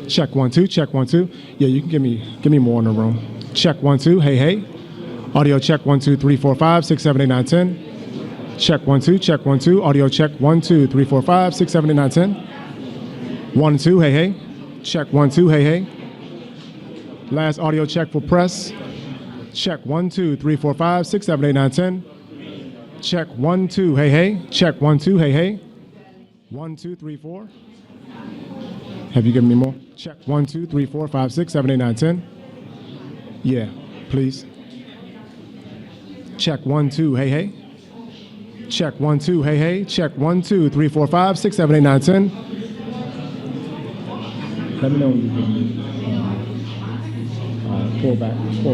Check 1 2. Check 1 2. Yeah, you can give me more in the room. Check 1 2. Hey hey. Audio check 1 2 3 4 5 6 7 8 9 10. Check 1 2. Check 1 2. Audio check 1 2 3 4 5 6 7 8 9 10. 1 2. Hey hey. Check 1 2. Hey hey. Last audio check for press. Check 1 2 3 4 5 6 7 8 9 10. Check 1 2. Hey hey. Check 1 2. Hey hey. 1 2 3 4. Have you given me more? Check 1 2 3 4 5 6 7 8 9 10. Yeah, please. Check 1 2. Hey hey. Check 1 2. Hey hey. Check 1 2 3 4 5 6 7 8 9 10. Let me know when you give me. Pull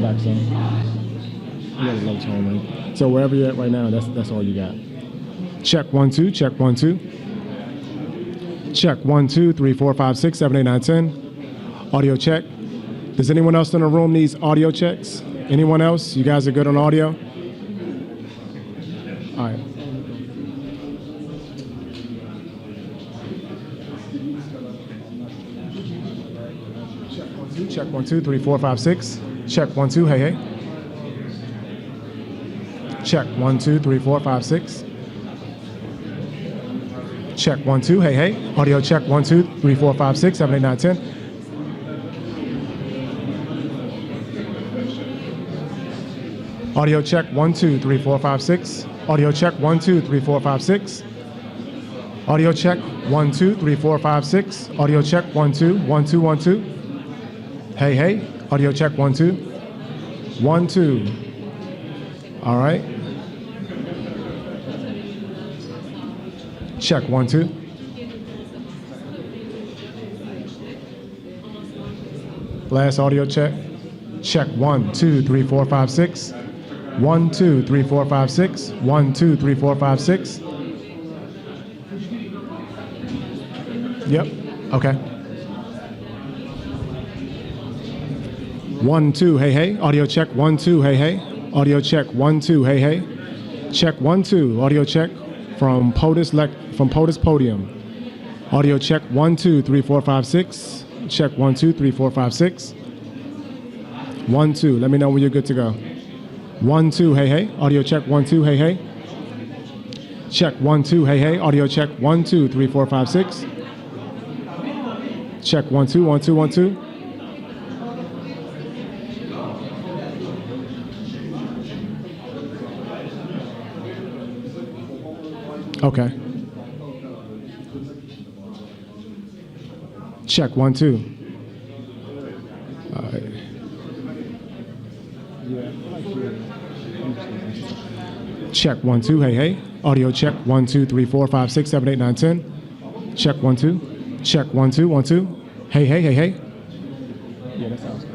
back some. You got a low tone, right? So wherever you're at right now, that's all you got. Check 1 2. Check 1 2. Check 1 2 3 4 5 6 7 8 9 10. Audio check. Does anyone else in the room needs audio checks? Anyone else? You guys are good on audio? All right. Check 1 2 3 4 5 6. Check 1 2. Hey hey. Check 1 2 3 4 5 6. Check 1 2. Hey hey. Audio check 1 2 3 4 5 6 7 8 9 10. Audio check 1 2 3 4 5 6. Audio check 1 2 3 4 5 6. Audio check 1 2 3 4 5 6. Audio check 1 2 1 2 1 2. Hey hey. Audio check 1 2 1 2. All right. Check 1 2. Last audio check. Check 1 2 3 4 5 6. 1 2 3 4 5 6. 1 2 3 4 5 6. Yep. Okay. 1 2. Hey hey. Audio check 1 2. Hey hey. Audio check 1 2. Hey hey. Check 1 2. Audio check from POTUS podium. Audio check 1 2 3 4 5 6. Check 1 2 3 4 5 6. 1 2. Let me know when you're good to go. 1 2. Hey hey. Audio check 1 2. Hey hey. Check 1 2. Hey hey. Audio check 1 2 3 4 5 6. Check 1 2 1 2 1 2. Okay. Check 1 2. All right. Check 1 2. Hey hey. Audio check 1 2 3 4 5 6 7 8 9 10. Check 1 2. Check 1 2 1 2. Hey hey hey hey. Yeah, that sounds good.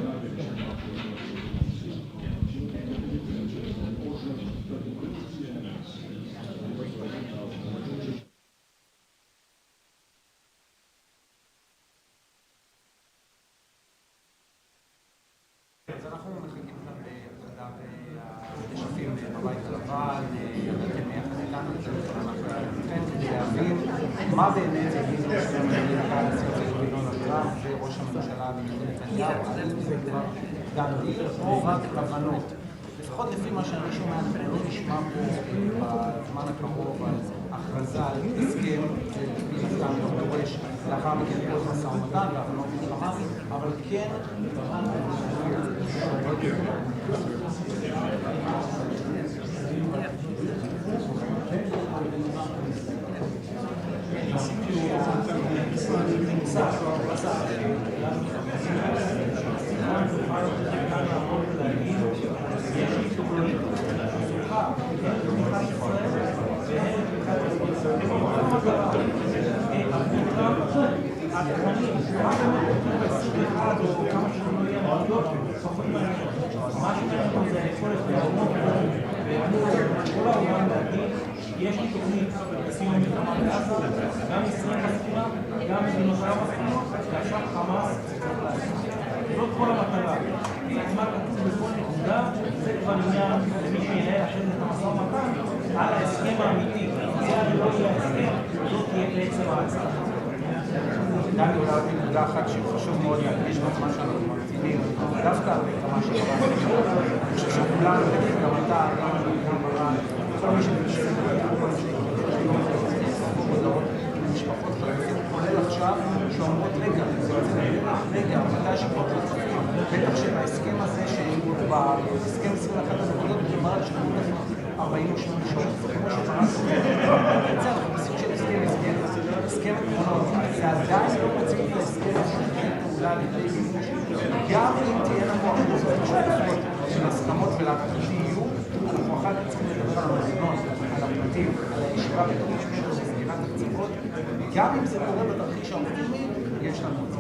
מה באמת יגידו וראש הממשלה בנימין נתניהו, זה כבר גם דיל או רק כוונות? לפחות לפי מה שאני שומע, לא נשמע פה בזמן הקרוב על הכרזה על הסכם, מן הסתם דורש לאחר מכן כל משא ומתן והבנות מלחמה, אבל כן יש לי תוכנית לסיום מלחמה בעזה, גם ישראל מסכימה, גם מדינות ערב מסכימות, ועכשיו חמאס צריך להסכים. זאת כל המטרה. מה כתוב בכל נקודה, זה כבר עניין למי שינהל אחרי את המשא ומתן על ההסכם האמיתי. זה לא יהיה ההסכם, זאת תהיה בעצם ההצעה. דני אולי עוד נקודה אחת שחשוב מאוד להדגיש בזמן שאנחנו ממתינים, דווקא כמה שברק, אני חושב שכולנו, גם אתה, גם אני, גם ברק, כל מי שמתעסק בתחום הזה, משפחות חלקים, כולל עכשיו, שאומרות רגע, מתי שפות לא צפים, בטח שבהסכם הזה, בהסכם 21 הנקודות, מדובר על שכנות 48 שעות, כמו שברק אומר, אנחנו בסוג של הסכם עקרונות, זה עדיין לא מוצאים את ההסכם פעולה לידי מימוש, גם אם תהיה לנו אחוז משותפות של הסכמות ולהפרטי יהיו, אנחנו אחר כך צריכים לדבר על המזונות, על הפרטים, על הישיבה בתוך משמרת של סגירת הקצוות, גם אם זה קורה בתרחיש האופטימי, יש לנו את זה.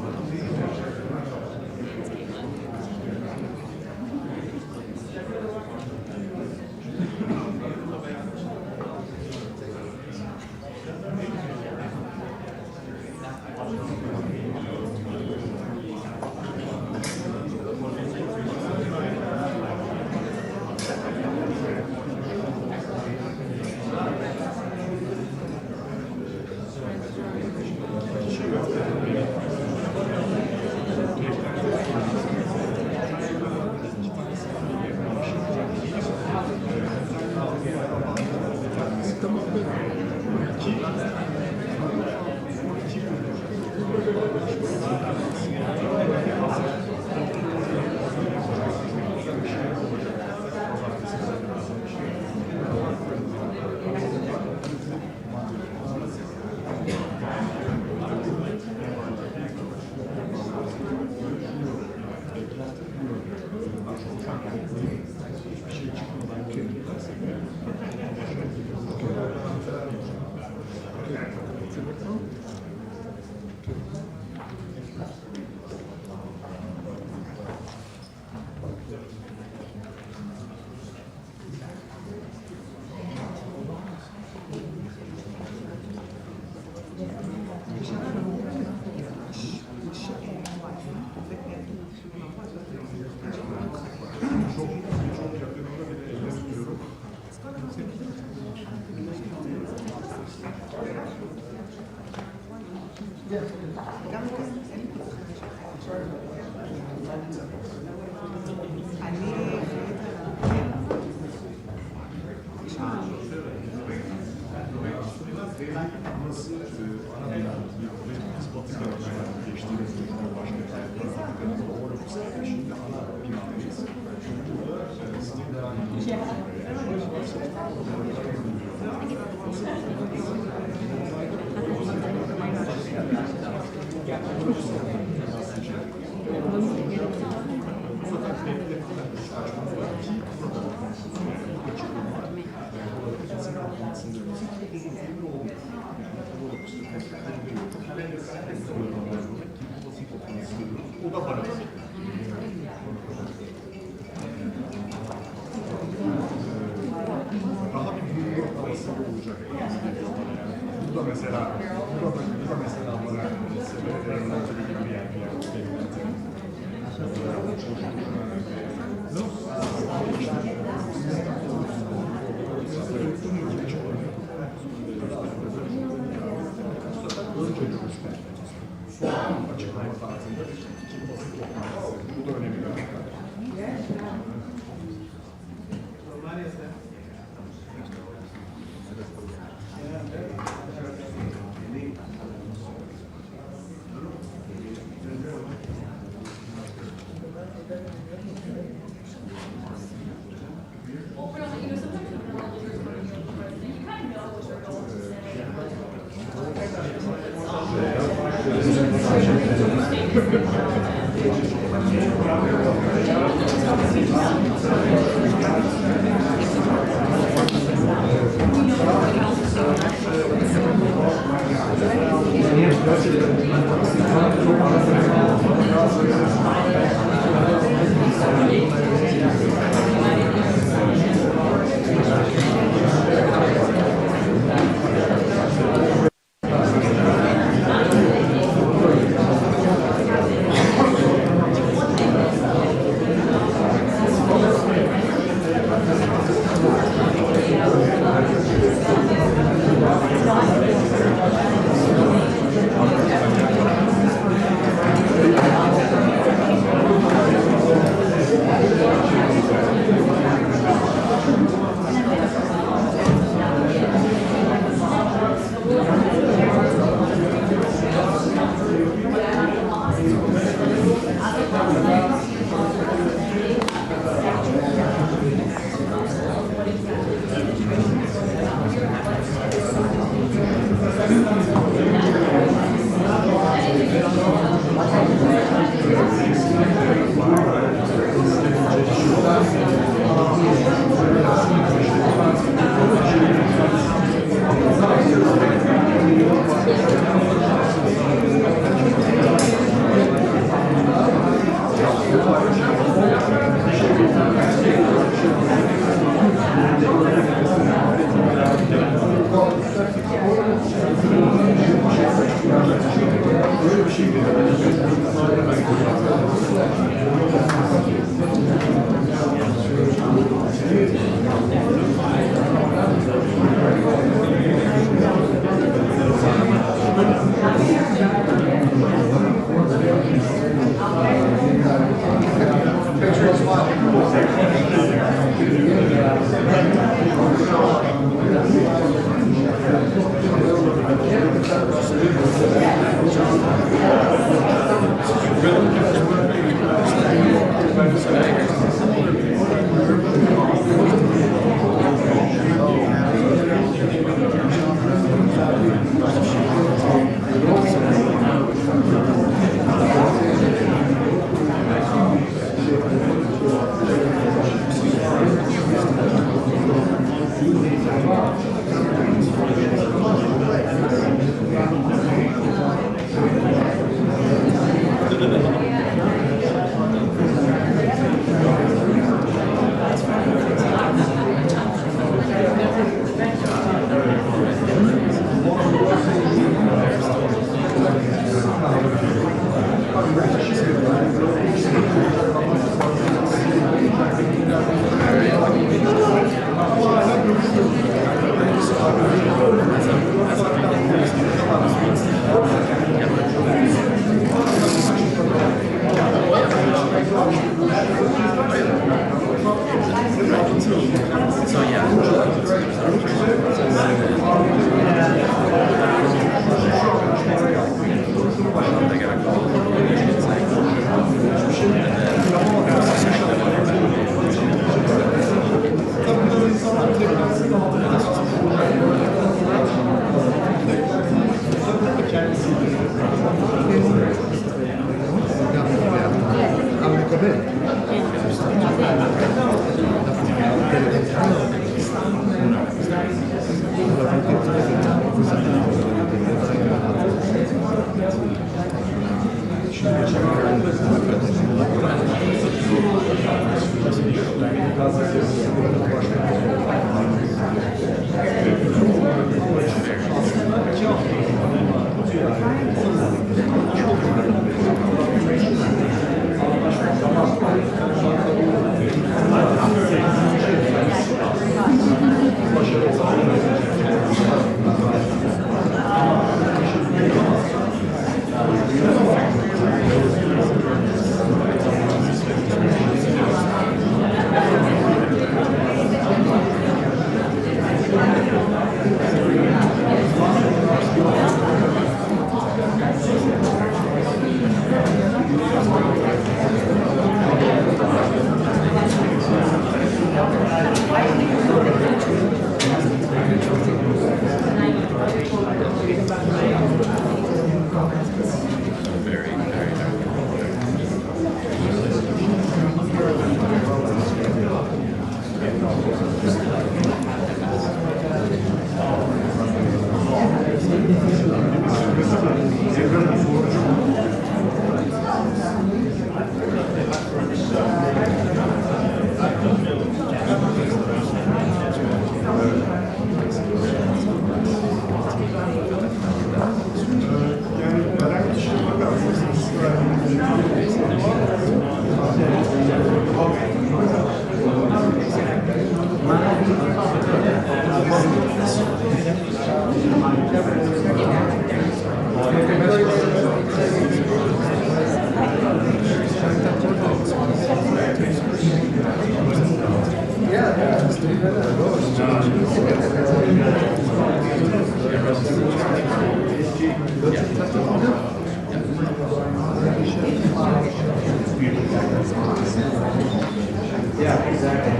Yeah, exactly.